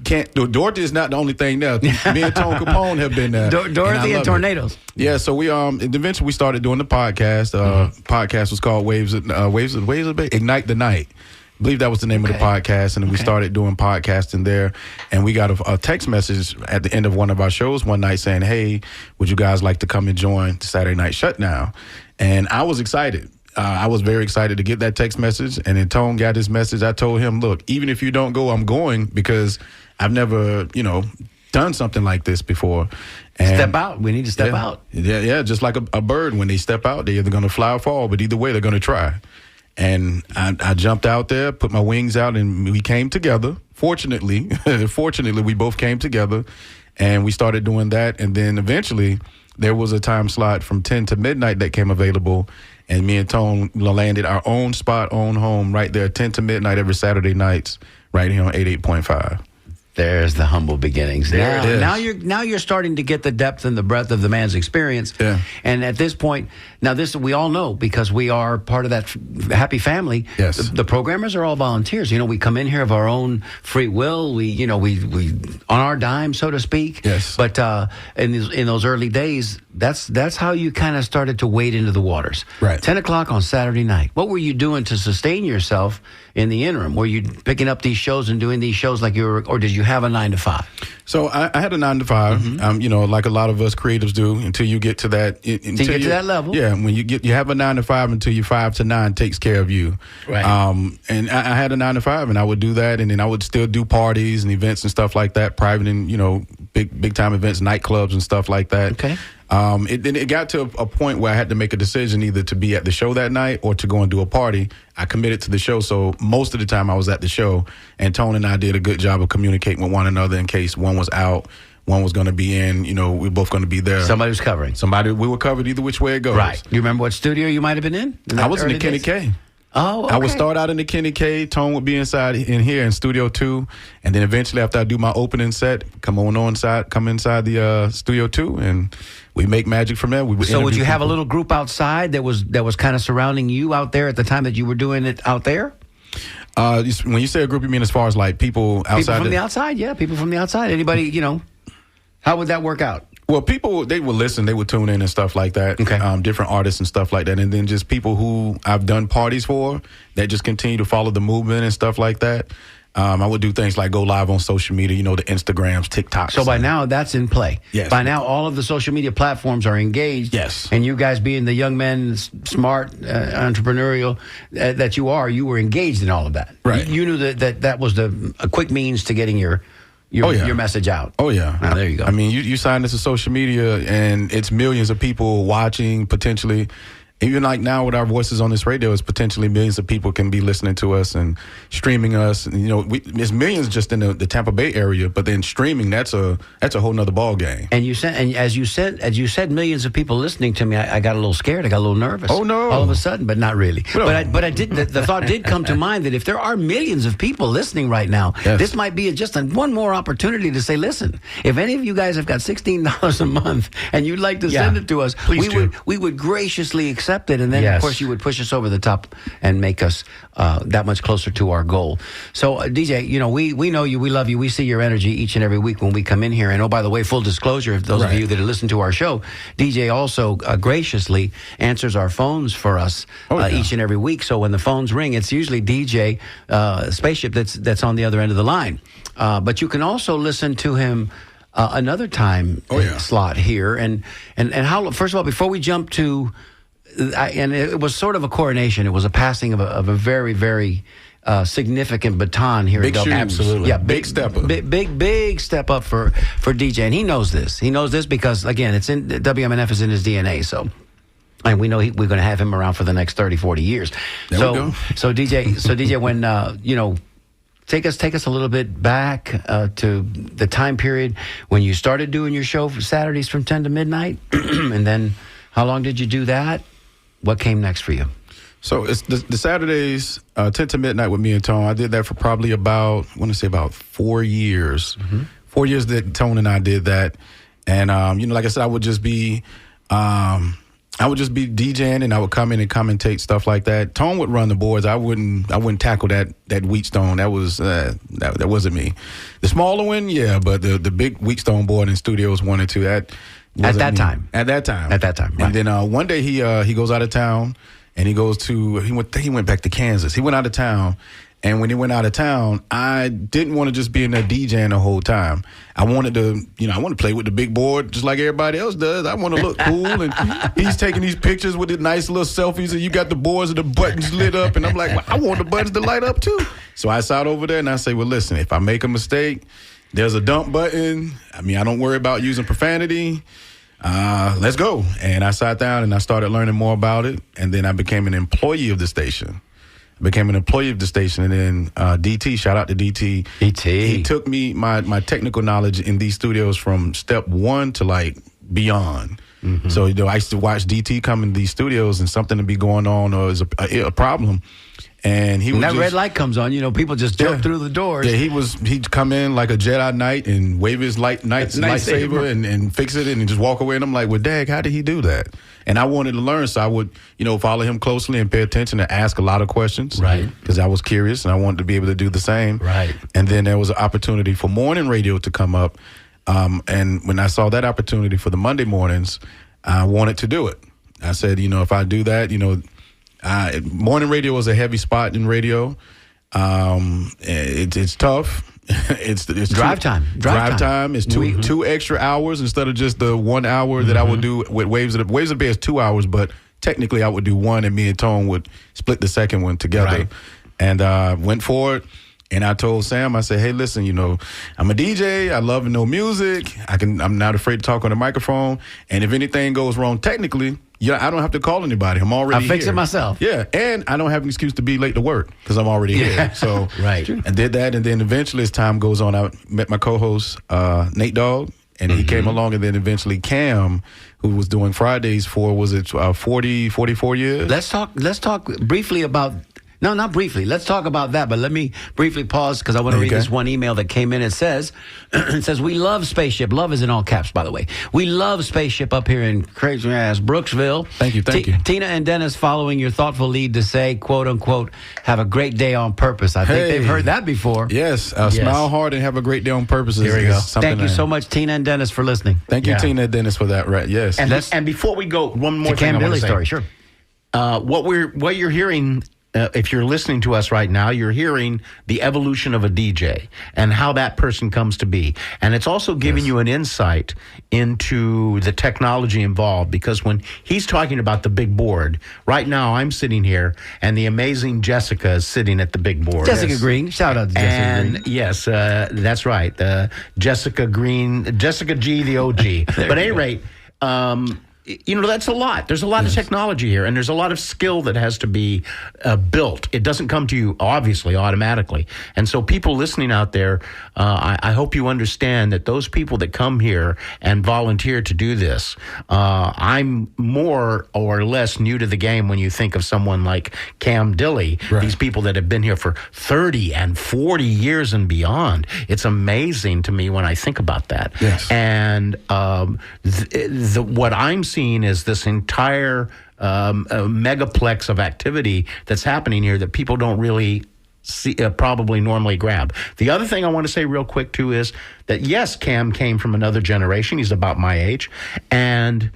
Speaker 4: Dorothy is not the only thing there. Me and Tone Capone have been there.
Speaker 1: Dorothy and Tornadoes.
Speaker 4: Yeah, so we eventually we started doing the podcast. Podcast was called Waves of Ignite the Night. I believe that was the name of the podcast, and then we started doing podcasting there. And we got a text message at the end of one of our shows one night saying, "Hey, would you guys like to come and join the Saturday Night Shutdown?" And I was excited. I was very excited to get that text message. And then Tone got his message. I told him, "Look, even if you don't go, I'm going because I've never, done something like this before." And
Speaker 1: Step out. We need to step out.
Speaker 4: Yeah, just like a bird, when they step out, they're either going to fly or fall, but either way, they're going to try. And I jumped out there, put my wings out, and we came together. Fortunately, we both came together, and we started doing that. And then eventually, there was a time slot from 10 to midnight that came available, and me and Tone landed our own spot, own home right there, 10 to midnight every Saturday nights, right here on 88.5.
Speaker 1: There's the humble beginnings.
Speaker 4: There it is.
Speaker 1: Now you're starting to get the depth and the breadth of the man's experience.
Speaker 4: Yeah.
Speaker 1: And at this point, now this we all know because we are part of that happy family.
Speaker 4: Yes.
Speaker 1: The programmers are all volunteers. We come in here of our own free will. We on our dime, so to speak.
Speaker 4: Yes.
Speaker 1: But in those early days, that's how you kind of started to wade into the waters.
Speaker 4: Right.
Speaker 1: 10 o'clock on Saturday night. What were you doing to sustain yourself in the interim? Were you picking up these shows and doing these shows like or did you have a 9 to 5?
Speaker 4: So I had a 9 to 5, like a lot of us creatives do, until you get to that. Until
Speaker 1: you get to that level.
Speaker 4: Yeah, when you have a 9 to 5 until your 5 to 9 takes care of you.
Speaker 1: Right.
Speaker 4: And I had a 9 to 5, and I would do that, and then I would still do parties and events and stuff like that, private and big time events, nightclubs and stuff like that.
Speaker 1: Okay.
Speaker 4: It got to a point where I had to make a decision either to be at the show that night or to go and do a party. I committed to the show, so most of the time I was at the show, and Tone and I did a good job of communicating with one another in case one was out, one was going to be in. We were both going to be there.
Speaker 1: Somebody was covering.
Speaker 4: We were covered either which way it goes.
Speaker 1: Right. You remember what studio you might have been in?
Speaker 4: I was in the
Speaker 1: early
Speaker 4: Kenny
Speaker 1: days?
Speaker 4: K.
Speaker 1: Oh, okay.
Speaker 4: I would start out in the Kenny K. Tone would be inside in here in Studio 2, and then eventually after I do my opening set, come inside the Studio 2, and we make magic from there.
Speaker 1: So would you have a little group outside that was kind of surrounding you out there at the time that you were doing it out there?
Speaker 4: When you say a group, you mean as far as like people outside?
Speaker 1: People from the outside, yeah. People from the outside. Anybody, how would that work out?
Speaker 4: Well, people, they would listen, they would tune in and stuff like that.
Speaker 1: Okay.
Speaker 4: Different artists and stuff like that. And then just people who I've done parties for that just continue to follow the movement and stuff like that. I would do things like go live on social media, you know, the Instagrams, TikToks.
Speaker 1: So by now, that's in play.
Speaker 4: Yes.
Speaker 1: By now, all of the social media platforms are engaged.
Speaker 4: Yes.
Speaker 1: And you guys being the young men, smart, entrepreneurial that you are, you were engaged in all of that.
Speaker 4: Right.
Speaker 1: You knew that was a quick means to getting your message out.
Speaker 4: Oh, yeah.
Speaker 1: Now, there you go.
Speaker 4: I mean, you sign this to social media, and it's millions of people watching, potentially. Even like now with our voices on this radio, it's potentially millions of people can be listening to us and streaming us. And, you know, there's millions just in the Tampa Bay area, but then streaming, that's a whole nother ball game.
Speaker 1: And as you said, millions of people listening to me. I got a little scared. I got a little nervous.
Speaker 4: Oh, no.
Speaker 1: All of a sudden, but not really.
Speaker 4: No.
Speaker 1: But I did. The thought did come to mind that if there are millions of people listening right now,
Speaker 4: Yes.
Speaker 1: this might be just one more opportunity to say, listen, if any of you guys have got $16 a month and you'd like to send it to us, we would graciously accept it, and then
Speaker 2: Yes.
Speaker 1: of course you would push us over the top and make us that much closer to our goal. So DJ, you know, we know you, we love you, we see your energy each and every week when we come in here. And oh, by the way, full disclosure, if those of
Speaker 4: Right.
Speaker 1: you that listen to our show, DJ also graciously answers our phones for us each and every week. So when the phones ring, it's usually DJ Spaceship that's on the other end of the line. But you can also listen to him another time slot here. And how, first of all, before we jump to, and it was sort of a coronation. It was a passing of a very, very significant baton here.
Speaker 4: Big
Speaker 1: at
Speaker 4: shoes.
Speaker 1: Absolutely, yeah,
Speaker 4: Big step up.
Speaker 1: Big step up for DJ, and he knows this. He knows this because again, it's in WMNF is in his DNA. So. And we know we're going to have him around for the next 30, 40 years.
Speaker 4: There we go.
Speaker 1: So DJ, when you know, take us a little bit back to the time period when you started doing your show for Saturdays from 10 to midnight, and then how long did you do that? What came next for you?
Speaker 4: So it's the Saturdays, 10 to midnight with me and Tone. I did that for probably about 4 years. Mm-hmm. 4 years that Tone and I did that. And, you know, like I said, I would just be DJing, and I would come in and commentate stuff like that. Tone would run the boards. I wouldn't tackle that Wheatstone. That was that wasn't me. The smaller one, yeah, but the big Wheatstone board in studios 1 and 2, that
Speaker 1: At that time.
Speaker 4: At that time.
Speaker 1: Right.
Speaker 4: And then one day he goes out of town, and he went back to Kansas. He went out of town, and when he went out of town, I didn't want to just be in there DJing the whole time. I wanted to play with the big board just like everybody else does. I want to look cool, and he's taking these pictures with the nice little selfies, and you got the boards and the buttons lit up, and I'm like, well, I want the buttons to light up too. So I sat over there and I say, well, listen, if I make a mistake, there's a dump button. I mean, I don't worry about using profanity. Let's go. And I sat down and I started learning more about it. And then I became an employee of the station. And then DT, shout out to DT. He took me, my technical knowledge in these studios from step 1 to like beyond. Mm-hmm. So, you know, I used to watch DT come in these studios and something to be going on or is a problem. And he
Speaker 1: when
Speaker 4: would
Speaker 1: that red light comes on, you know, people just jump through the doors.
Speaker 4: Yeah, he'd come in like a Jedi Knight and wave his lightsaber and fix it and just walk away. And I'm like, well, Dag, how did he do that? And I wanted to learn, so I would, you know, follow him closely and pay attention and ask a lot of questions.
Speaker 1: Right.
Speaker 4: Because I was curious and I wanted to be able to do the same.
Speaker 1: Right.
Speaker 4: And then there was an opportunity for morning radio to come up. And when I saw that opportunity for the Monday mornings, I wanted to do it. I said, you know, if I do that, you know, morning radio was a heavy spot in radio. It's tough. it's
Speaker 1: drive time.
Speaker 4: Drive time is two extra hours instead of just the 1 hour that I would do with Waves of the Bay is 2 hours, but technically I would do one, and me and Tone would split the second one together.
Speaker 1: Right.
Speaker 4: And went for it. And I told Sam, I said, hey, listen, you know, I'm a DJ. I love and know music. I'm not afraid to talk on the microphone. And if anything goes wrong technically, I don't have to call anybody. I'm already here.
Speaker 1: I fix it myself.
Speaker 4: Yeah, and I don't have an excuse to be late to work because I'm already here. So
Speaker 1: right.
Speaker 4: I did that, and then eventually as time goes on, I met my co-host, Nate Dogg, and he came along, and then eventually Cam, who was doing Fridays for, 44 years?
Speaker 1: Let's talk briefly about No, not briefly. Let's talk about that, but let me briefly pause because I want to read
Speaker 4: Okay.
Speaker 1: this one email that came in. It says, we love Spaceship. Love is in all caps, by the way. We love Spaceship up here in crazy-ass Brooksville.
Speaker 4: Thank you.
Speaker 1: Tina and Dennis following your thoughtful lead to say, quote, unquote, have a great day on purpose. I think
Speaker 4: Hey.
Speaker 1: they've heard that before.
Speaker 4: Yes, smile hard and have a great day on purpose.
Speaker 2: There we go.
Speaker 1: Thank you so much, Tina and Dennis, for listening.
Speaker 4: Thank you,
Speaker 2: Yeah.
Speaker 4: Tina and Dennis, for that. Right? Yes.
Speaker 2: And before we go, one more
Speaker 1: The
Speaker 2: thing
Speaker 1: Cam
Speaker 2: I want
Speaker 1: Dilly
Speaker 2: to say.
Speaker 1: story, sure.
Speaker 2: What you're hearing, if you're listening to us right now, you're hearing the evolution of a DJ and how that person comes to be. And it's also giving you an insight into the technology involved, because when he's talking about the big board, right now I'm sitting here and the amazing Jessica is sitting at the big board.
Speaker 1: Jessica Green. Shout out to Jessica Green.
Speaker 2: And yes, that's right. Jessica Green, Jessica G, the OG. But at any rate, that's a lot. There's a lot of technology here, and there's a lot of skill that has to be built. It doesn't come to you, obviously, automatically. And so people listening out there, I hope you understand that those people that come here and volunteer to do this, I'm more or less new to the game when you think of someone like Cam Dilly, these people that have been here for 30 and 40 years and beyond. It's amazing to me when I think about that.
Speaker 4: Yes.
Speaker 2: And what I'm seeing is this entire megaplex of activity that's happening here that people don't really see, probably normally grab. The other thing I want to say real quick too is that yes, Cam came from another generation. He's about my age, and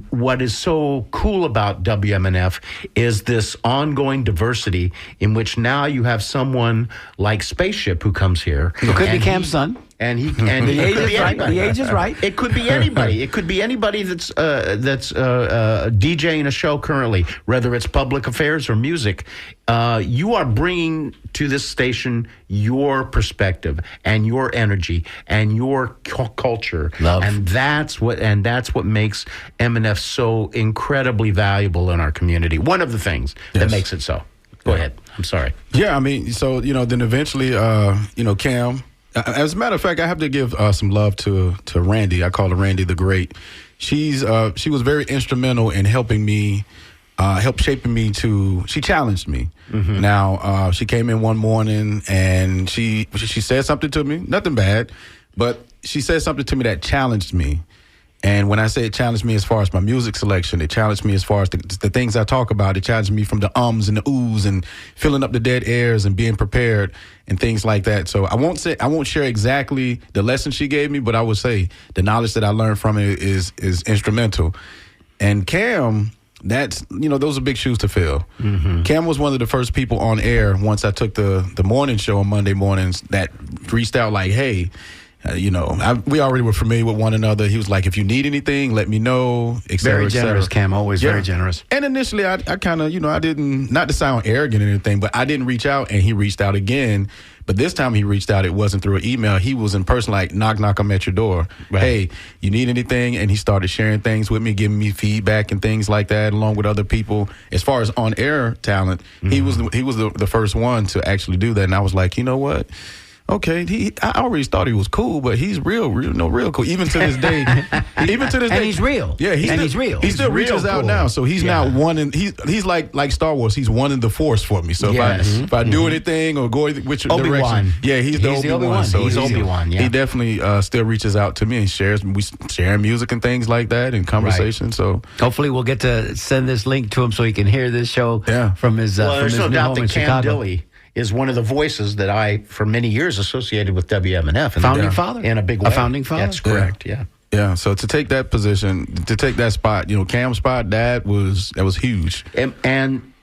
Speaker 2: what is so cool about WMNF is this ongoing diversity in which now you have someone like Spaceship who comes here.
Speaker 1: Who could be
Speaker 2: and
Speaker 1: Cam's son.
Speaker 2: And he
Speaker 1: The age is right. The age is right.
Speaker 2: It could be anybody. It could be anybody that's DJing a show currently, whether it's public affairs or music. You are bringing to this station your perspective and your energy and your culture,
Speaker 1: Love.
Speaker 2: and that's what makes MNF so incredibly valuable in our community. One of the things that
Speaker 4: Yes.
Speaker 2: makes it so. Go ahead. I'm sorry.
Speaker 4: Yeah, I mean, so then eventually, Cam. As a matter of fact, I have to give some love to Randy. I call her Randy the Great. She was very instrumental in helping me, shaping me to. She challenged me. Mm-hmm. Now she came in one morning and she said something to me, nothing bad, but she said something to me that challenged me. And when I say it challenged me as far as my music selection, it challenged me as far as the things I talk about. It challenged me from the ums and the oohs and filling up the dead airs and being prepared and things like that. So I won't share exactly the lesson she gave me, but I would say the knowledge that I learned from it is instrumental. And Cam, those are big shoes to fill. Mm-hmm. Cam was one of the first people on air once I took the morning show on Monday mornings that reached out like, hey, we already were familiar with one another. He was like, if you need anything, let me know, et cetera,
Speaker 1: Very generous, Cam. Always very generous.
Speaker 4: And initially, I kind of, I didn't, not to sound arrogant or anything, but I didn't reach out, and he reached out again. But this time he reached out, it wasn't through an email. He was in person, like, knock, knock, I'm at your door. Right. Hey, you need anything? And he started sharing things with me, giving me feedback and things like that, along with other people. As far as on-air talent, he was the first one to actually do that. And I was like, you know what? Okay, I already thought he was cool, but he's real cool. Even to this day,
Speaker 1: And he's real.
Speaker 4: Yeah,
Speaker 1: he's real.
Speaker 4: He still reaches out now, so he's now one in. He's like Star Wars. He's one in the Force for me. So if I do anything or go which direction, he's the Obi-Wan. So
Speaker 2: he's Obi-Wan. Yeah,
Speaker 4: he definitely still reaches out to me and we share music and things like that and conversation. Right. So
Speaker 1: hopefully we'll get to send this link to him so he can hear this show from his from
Speaker 2: there's
Speaker 1: his
Speaker 2: no
Speaker 1: new
Speaker 2: doubt
Speaker 1: home in
Speaker 2: that Cam
Speaker 1: Chicago.
Speaker 2: Dilly is one of the voices that I, for many years, associated with WMNF.
Speaker 1: Founding father?
Speaker 2: In a big way.
Speaker 1: A founding father?
Speaker 2: That's correct, yeah.
Speaker 4: Yeah, so to take that position, to take that spot, Cam's spot, that was huge.
Speaker 2: And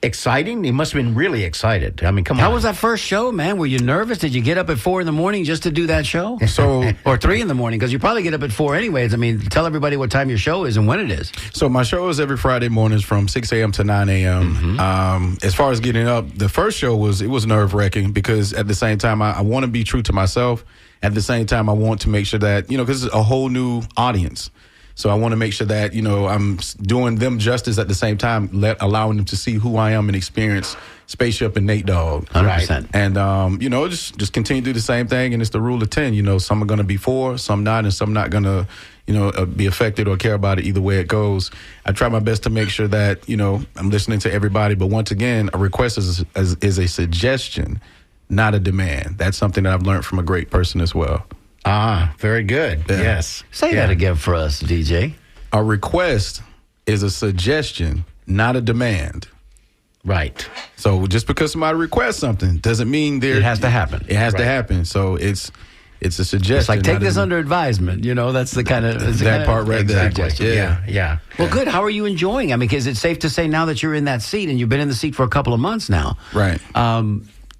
Speaker 2: exciting? He must have been really excited. I mean, come on.
Speaker 1: How was that first show, man? Were you nervous? Did you get up at 4 a.m. just to do that show?
Speaker 4: So,
Speaker 1: or 3 a.m, because you probably get up at 4 anyways. I mean, tell everybody what time your show is and when it is.
Speaker 4: So my show is every Friday mornings from 6 a.m. to 9 a.m. Mm-hmm. As far as getting up, the first show was nerve-wracking because at the same time, I want to be true to myself. At the same time, I want to make sure that, because it's a whole new audience. So I want to make sure that, I'm doing them justice at the same time, allowing them to see who I am and experience Spaceship and Nate Dogg.
Speaker 1: 100%.
Speaker 4: And, just continue to do the same thing. And it's the rule of 10. Some are going to be for, some not, and some not going to, be affected or care about it either way it goes. I try my best to make sure that, I'm listening to everybody. But once again, a request is a suggestion, not a demand. That's something that I've learned from a great person as well.
Speaker 2: Ah, very good.
Speaker 4: Yeah.
Speaker 2: Yes.
Speaker 1: Say that again for us, DJ.
Speaker 4: A request is a suggestion, not a demand.
Speaker 2: Right.
Speaker 4: So just because somebody requests something doesn't mean
Speaker 1: It has to happen.
Speaker 4: It has to happen. So it's a suggestion.
Speaker 1: It's like, take
Speaker 4: not
Speaker 1: this
Speaker 4: a-
Speaker 1: under advisement. That's the kind of
Speaker 4: That part right there.
Speaker 2: Exactly. Yeah.
Speaker 1: Well, good. How are you enjoying? I mean, because it's safe to say now that you're in that seat and you've been in the seat for a couple of months now.
Speaker 4: Right.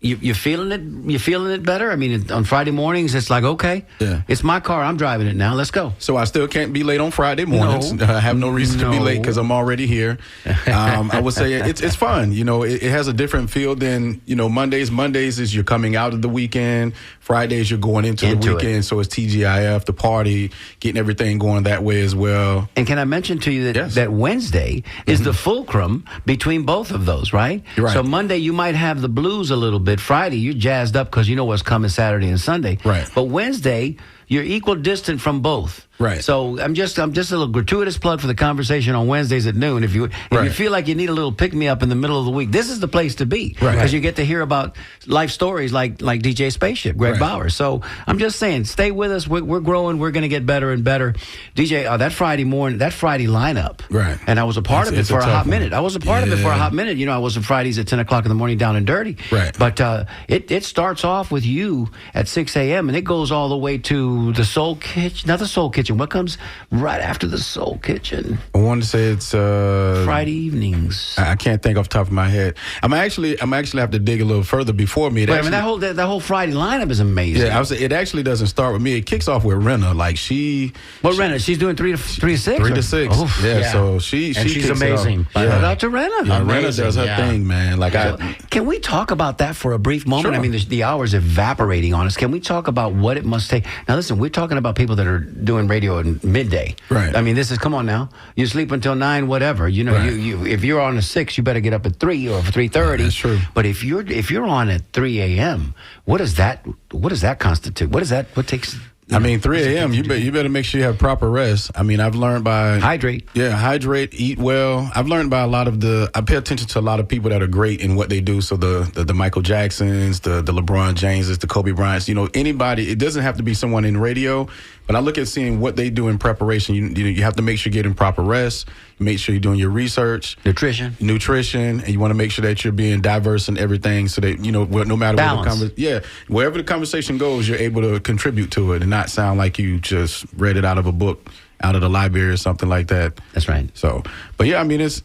Speaker 1: You feeling it? You feeling it better? I mean, on Friday mornings, it's like, okay,
Speaker 4: Yeah.
Speaker 1: it's my car. I'm driving it now. Let's go.
Speaker 4: So I still can't be late on Friday mornings.
Speaker 1: No.
Speaker 4: I have no reason to be
Speaker 1: No.
Speaker 4: late because I'm already here. I would say it's fun. It has a different feel than Mondays. Mondays is you're coming out of the weekend. Fridays you're going into the
Speaker 1: Into it.
Speaker 4: weekend. So it's TGIF, the party, getting everything going that way as well.
Speaker 1: And can I mention to you that,
Speaker 4: Yes.
Speaker 1: that Wednesday is the fulcrum between both of those, right?
Speaker 4: You're right.
Speaker 1: So Monday you might have the blues a little bit. Friday you're jazzed up because you know what's coming Saturday and Sunday.
Speaker 4: Right.
Speaker 1: But Wednesday you're equal distant from both.
Speaker 4: Right.
Speaker 1: So I'm just a little gratuitous plug for the conversation on Wednesdays at noon. If you
Speaker 4: Right.
Speaker 1: feel like you need a little pick me up in the middle of the week, this is the place to be.
Speaker 4: Right.
Speaker 1: Because you get to hear about life stories like DJ Spaceship, Greg
Speaker 4: Right.
Speaker 1: Bowers. So I'm just saying, stay with us. We're growing. We're going to get better and better. DJ, that Friday morning, that Friday lineup.
Speaker 4: Right.
Speaker 1: And I was a part of it
Speaker 4: It's a
Speaker 1: for a
Speaker 4: tough
Speaker 1: hot
Speaker 4: one.
Speaker 1: minute. I was a part of it for a hot minute. I was on Fridays at 10 o'clock in the morning down and dirty.
Speaker 4: Right.
Speaker 1: But it starts off with you at 6 a.m. and it goes all the way to the Soul Kitchen. Not the Soul Kitchen. What comes right after the Soul Kitchen?
Speaker 4: I want to say it's
Speaker 1: Friday evenings.
Speaker 4: I can't think off the top of my head. I'm actually have to dig a little further before me.
Speaker 1: Wait, I mean, that whole Friday lineup is amazing.
Speaker 4: Yeah, I was. It actually doesn't start with me. It kicks off with Renna. Like
Speaker 1: Well, Renna, she's doing 3 to 6?
Speaker 4: 3 to 6.
Speaker 1: Oh,
Speaker 4: Yeah, so she's
Speaker 2: she's amazing.
Speaker 1: Shout out to Renna.
Speaker 4: Yeah, Renna
Speaker 2: Amazing,
Speaker 4: does her
Speaker 2: yeah.
Speaker 4: thing, man. Like
Speaker 1: Can we talk about that for a brief moment?
Speaker 4: Sure.
Speaker 1: I mean, the hour's evaporating on us. Can we talk about what it must take? Now, listen, we're talking about people that are doing radio at midday.
Speaker 4: Right.
Speaker 1: I mean, this is, come on now. You sleep until 9, whatever.
Speaker 4: Right.
Speaker 1: You if you're on a 6, you better get up at 3 or 3:30.
Speaker 4: That's true.
Speaker 1: But if you're on at 3 a.m., what does that constitute? What takes?
Speaker 4: I mean, 3 a.m. You better make sure you have proper rest. I mean, I've learned by
Speaker 1: Hydrate.
Speaker 4: Yeah, hydrate, eat well. I've learned by a lot of I pay attention to a lot of people that are great in what they do. So the Michael Jacksons, the LeBron Jameses, the Kobe Bryants. Anybody. It doesn't have to be someone in radio, but I look at seeing what they do in preparation. You have to make sure you're getting proper rest. Make sure you're doing your research,
Speaker 1: Nutrition,
Speaker 4: and you want to make sure that you're being diverse in everything, so that no matter
Speaker 1: Balance.
Speaker 4: wherever the conversation goes, you're able to contribute to it and not sound like you just read it out of a book, out of the library or something like that.
Speaker 1: That's right.
Speaker 4: So, but yeah, I mean, it's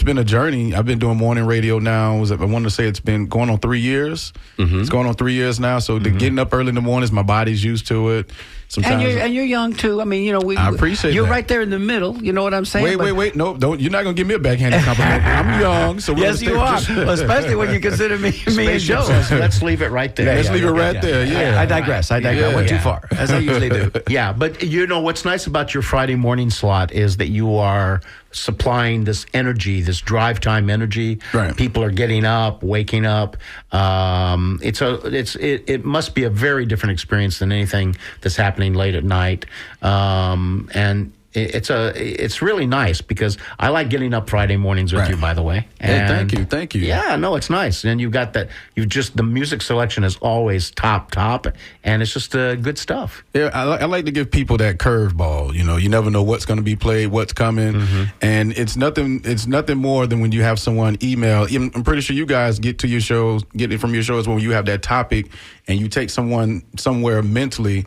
Speaker 4: been a journey. I've been doing morning radio now. I want to say it's been going on 3 years.
Speaker 1: Mm-hmm.
Speaker 4: It's going on 3 years now. So getting up early in the mornings, my body's used to it. Sometimes.
Speaker 1: And you're young too. I mean,
Speaker 4: I appreciate
Speaker 1: you're
Speaker 4: that.
Speaker 1: right there in the middle. You know what I'm saying?
Speaker 4: Wait. No, don't. You're not gonna give me a backhanded compliment. I'm young, so we're
Speaker 1: Yes,
Speaker 4: gonna
Speaker 1: you are.
Speaker 4: stick-
Speaker 1: Especially when you consider me and Joe.
Speaker 2: Let's leave it right there.
Speaker 4: Let's leave it right there. Yeah.
Speaker 1: I digress. I went too far, as I usually do.
Speaker 2: Yeah, but what's nice about your Friday morning slot is that you are supplying this energy, this drive time energy.
Speaker 4: Right.
Speaker 2: People are getting up, waking up. It must be a very different experience than anything that's happening late at night. And it's really nice because I like getting up Friday mornings with
Speaker 4: Right.
Speaker 2: you, by the way.
Speaker 4: Hey, thank you.
Speaker 2: Yeah, no, it's nice. And you've got that. The music selection is always top, and it's just good stuff.
Speaker 4: Yeah, I like to give people that curveball. You never know what's going to be played, what's coming, and it's nothing more than when you have someone email. I'm pretty sure you guys get it from your shows when you have that topic, and you take someone somewhere mentally.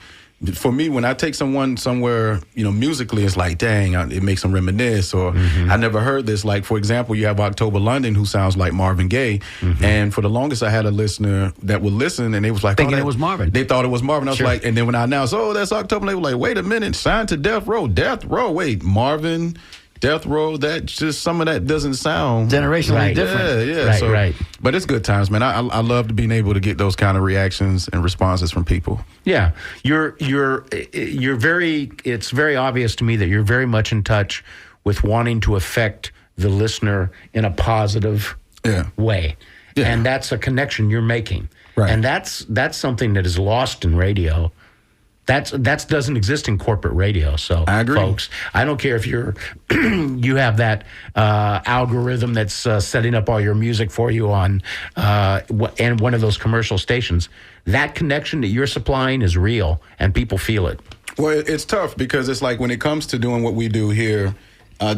Speaker 4: For me, when I take someone somewhere, musically, it's like, dang, it makes them reminisce, or I never heard this. Like, for example, you have October London, who sounds like Marvin Gaye, and for the longest, I had a listener that would listen, and they was like,
Speaker 1: Thinking it was Marvin.
Speaker 4: They thought it was Marvin. I was
Speaker 2: Sure.
Speaker 4: like, and then when I announced, that's October, they were like, wait a minute, signed to Death Row, wait, Marvin. Death Row, that just some of that doesn't sound
Speaker 1: Generationally
Speaker 2: Right.
Speaker 1: different.
Speaker 4: Yeah,
Speaker 2: Right,
Speaker 4: so,
Speaker 2: right.
Speaker 4: But it's good times, man. I love being able to get those kind of reactions and responses from people.
Speaker 2: Yeah, you're very. It's very obvious to me that you're very much in touch with wanting to affect the listener in a positive
Speaker 4: Yeah.
Speaker 2: way,
Speaker 4: Yeah.
Speaker 2: and that's a connection you're making.
Speaker 4: Right.
Speaker 2: And that's something that is lost in radio. That doesn't exist in corporate radio. So,
Speaker 4: I agree.
Speaker 2: folks, I don't care if you're you have that algorithm that's setting up all your music for you on and one of those commercial stations. That connection that you're supplying is real, and people feel it.
Speaker 4: Well, it's tough because it's like when it comes to doing what we do here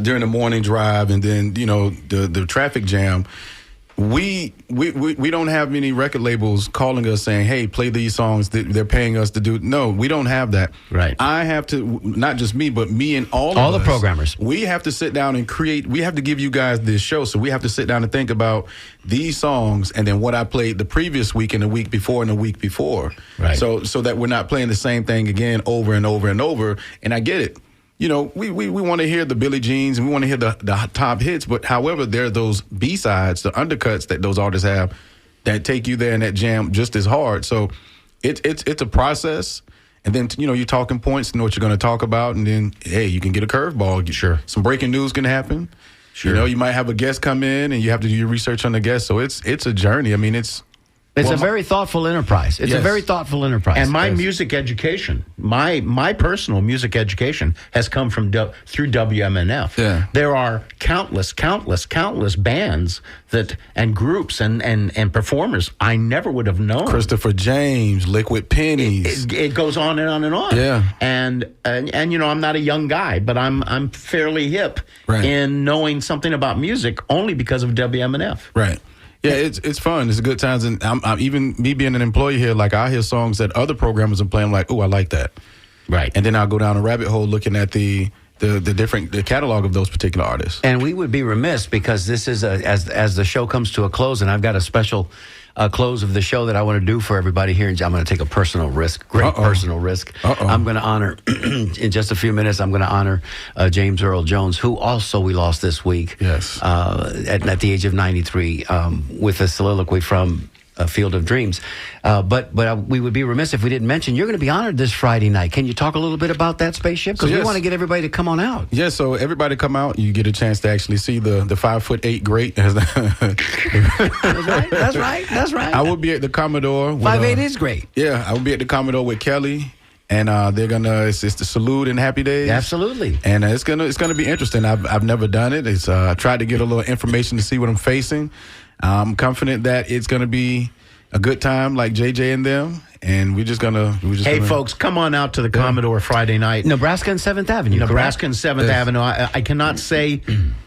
Speaker 4: during the morning drive and then, the traffic jam, we don't have many record labels calling us saying, hey, play these songs that they're paying us to do. No, we don't have that.
Speaker 2: Right.
Speaker 4: I have to, not just me, but me and all
Speaker 1: All
Speaker 4: of
Speaker 1: the
Speaker 4: us,
Speaker 1: programmers.
Speaker 4: we have to sit down and create, we have to give you guys this show. So we have to sit down and think about these songs and then what I played the previous week and the week before and the week before.
Speaker 2: Right.
Speaker 4: So that we're not playing the same thing again over and over and over. And I get it. We want to hear the Billie Jeans and we want to hear the top hits, but however, there are those B-sides, the undercuts that those artists have that take you there in that jam just as hard. So it's a process. And then, your talking points, know what you're going to talk about. And then, hey, you can get a curveball.
Speaker 2: Sure.
Speaker 4: Some breaking news can happen.
Speaker 2: Sure.
Speaker 4: You might have a guest come in and you have to do your research on the guest. So it's a journey. I mean, it's
Speaker 1: a very though enterprise. It's a
Speaker 4: Yes.
Speaker 1: very thoughtful enterprise.
Speaker 2: And my
Speaker 1: Yes.
Speaker 2: music education, my personal music education has come from through WMNF.
Speaker 4: Yeah.
Speaker 2: There are countless bands and groups and performers I never would have known.
Speaker 4: Christopher James, Liquid Pennies.
Speaker 2: It goes on and on and on.
Speaker 4: Yeah.
Speaker 2: And I'm not a young guy, but I'm fairly hip
Speaker 4: Right.
Speaker 2: in knowing something about music only because of WMNF.
Speaker 4: Right. Yeah, it's fun. It's good times, and I'm even me being an employee here. Like I hear songs that other programmers are playing. I'm like, oh, I like that.
Speaker 2: Right.
Speaker 4: And then I'll go down a rabbit hole looking at the catalog of those particular artists.
Speaker 1: And we would be remiss because this is as the show comes to a close, and I've got a special close of the show that I want to do for everybody here. And I'm going to take a personal risk, personal risk. I'm going to honor in just a few minutes. I'm going to honor James Earl Jones, who also we lost this week.
Speaker 4: Yes.
Speaker 1: At the age of 93, with a soliloquy from Field of Dreams. But we would be remiss if we didn't mention you're going to be honored this Friday night. Can you talk a little bit about that, Spaceship? Because we
Speaker 4: yes.
Speaker 1: want to get everybody to come on out.
Speaker 4: Yeah, so everybody come out. You get a chance to actually see the 5'8" great.
Speaker 1: That's right.
Speaker 4: I will be at the Commodore. with,
Speaker 1: 5'8" is great.
Speaker 4: Yeah, I will be at the Commodore with Kelly, and they're gonna it's the salute and Happy Days.
Speaker 1: Absolutely.
Speaker 4: And it's gonna be interesting. I've never done it. It's I tried to get a little information to see what I'm facing. I'm confident that it's gonna be a good time, like JJ and them. And we're just gonna.
Speaker 2: Hey, folks, come on out to the Commodore Friday night.
Speaker 1: Nebraska and 7th Avenue.
Speaker 2: Nebraska and
Speaker 1: correct?
Speaker 2: 7th Avenue. I cannot say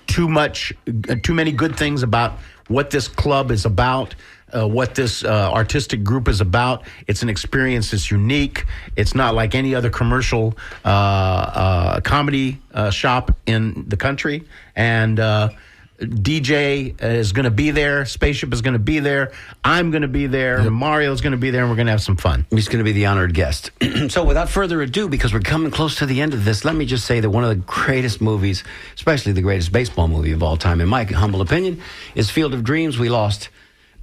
Speaker 2: too many good things about what this club is about, what this artistic group is about. It's an experience that's unique. It's not like any other commercial comedy shop in the country. And DJ is going to be there. Spaceship is going to be there. I'm going to be there. Yep. Mario's going to be there, and we're going to have some fun.
Speaker 1: He's going to be the honored guest. So without further ado, because we're coming close to the end of this, let me just say that one of the greatest movies, especially the greatest baseball movie of all time, in my humble opinion, is Field of Dreams. We lost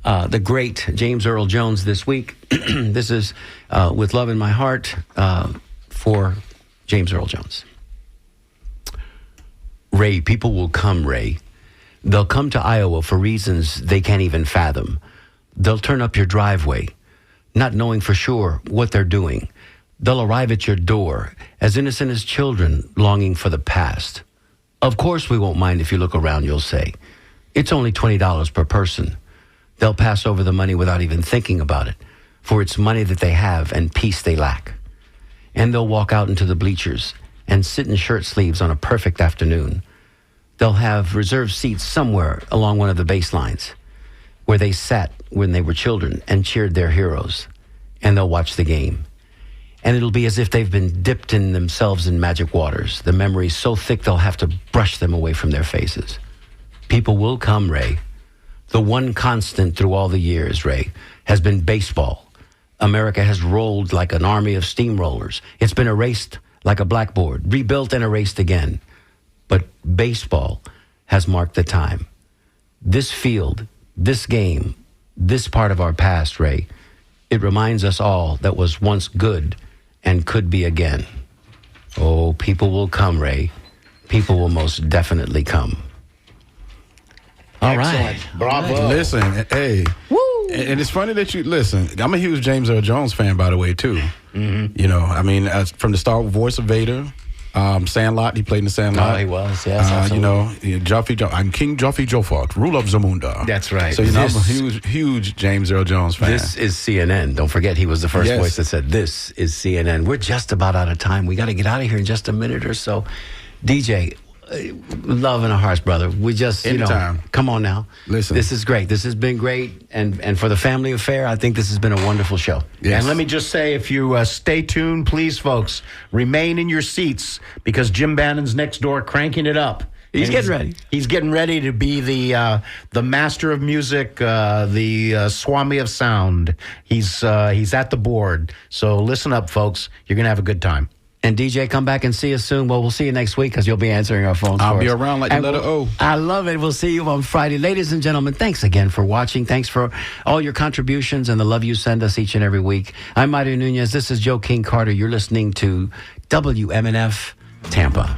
Speaker 1: the great James Earl Jones this week. This is With Love in My Heart for James Earl Jones. Ray, people will come, Ray. They'll come to Iowa for reasons they can't even fathom. They'll turn up your driveway, not knowing for sure what they're doing. They'll arrive at your door, as innocent as children longing for the past. Of course we won't mind if you look around, you'll say. It's only $20 per person. They'll pass over the money without even thinking about it, for it's money that they have and peace they lack. And they'll walk out into the bleachers and sit in shirt sleeves on a perfect afternoon. They'll have reserved seats somewhere along one of the baselines where they sat when they were children and cheered their heroes. And they'll watch the game. And it'll be as if they've been dipped in themselves in magic waters, the memories so thick they'll have to brush them away from their faces. People will come, Ray. The one constant through all the years, Ray, has been baseball. America has rolled like an army of steamrollers. It's been erased like a blackboard, rebuilt and erased again. but baseball has marked the time. This field, this game, this part of our past, Ray, it reminds us all that was once good and could be again. Oh, people will come, Ray. People will most definitely come. All right.
Speaker 2: Excellent. Bravo.
Speaker 4: Listen, hey.
Speaker 1: Woo!
Speaker 4: And it's funny that you listen. I'm a huge James Earl Jones fan, by the way, too. You know, I mean, from the start, voice of Vader, Sandlot. He played in the Sandlot.
Speaker 1: Oh, he was, yes.
Speaker 4: You know, I'm King Joffrey Joffard, ruler of Zamunda.
Speaker 2: That's right.
Speaker 4: So, you know, I'm a huge James Earl Jones fan.
Speaker 1: This is CNN. Don't forget, he was the first
Speaker 4: Yes.
Speaker 1: voice that said, this is CNN. We're just about out of time. We got to get out of here in just a minute or so. DJ, love in our hearts, brother. We just,
Speaker 4: Anytime.
Speaker 1: Come on now.
Speaker 4: Listen.
Speaker 1: This is great. This has been great. And for the family affair, I think this has been a wonderful show.
Speaker 4: Yes.
Speaker 2: And let me just say, if you stay tuned, please, folks, remain in your seats because Jim Bannon's next door cranking it up.
Speaker 1: He's
Speaker 2: And
Speaker 1: getting ready.
Speaker 2: He's getting ready to be the master of music, the Swami of sound. He's at the board. So listen up, folks. You're going to have a good time.
Speaker 1: And DJ, come back and see us soon. Well, we'll see you next week because you'll be answering our phones
Speaker 4: I'll
Speaker 1: for
Speaker 4: be
Speaker 1: us.
Speaker 4: around like the
Speaker 1: And
Speaker 4: letter O.
Speaker 1: I love it. We'll see you on Friday. Ladies and gentlemen, thanks again for watching. Thanks for all your contributions and the love you send us each and every week. I'm Mario Nunez. This is Joe King Carter. You're listening to WMNF Tampa.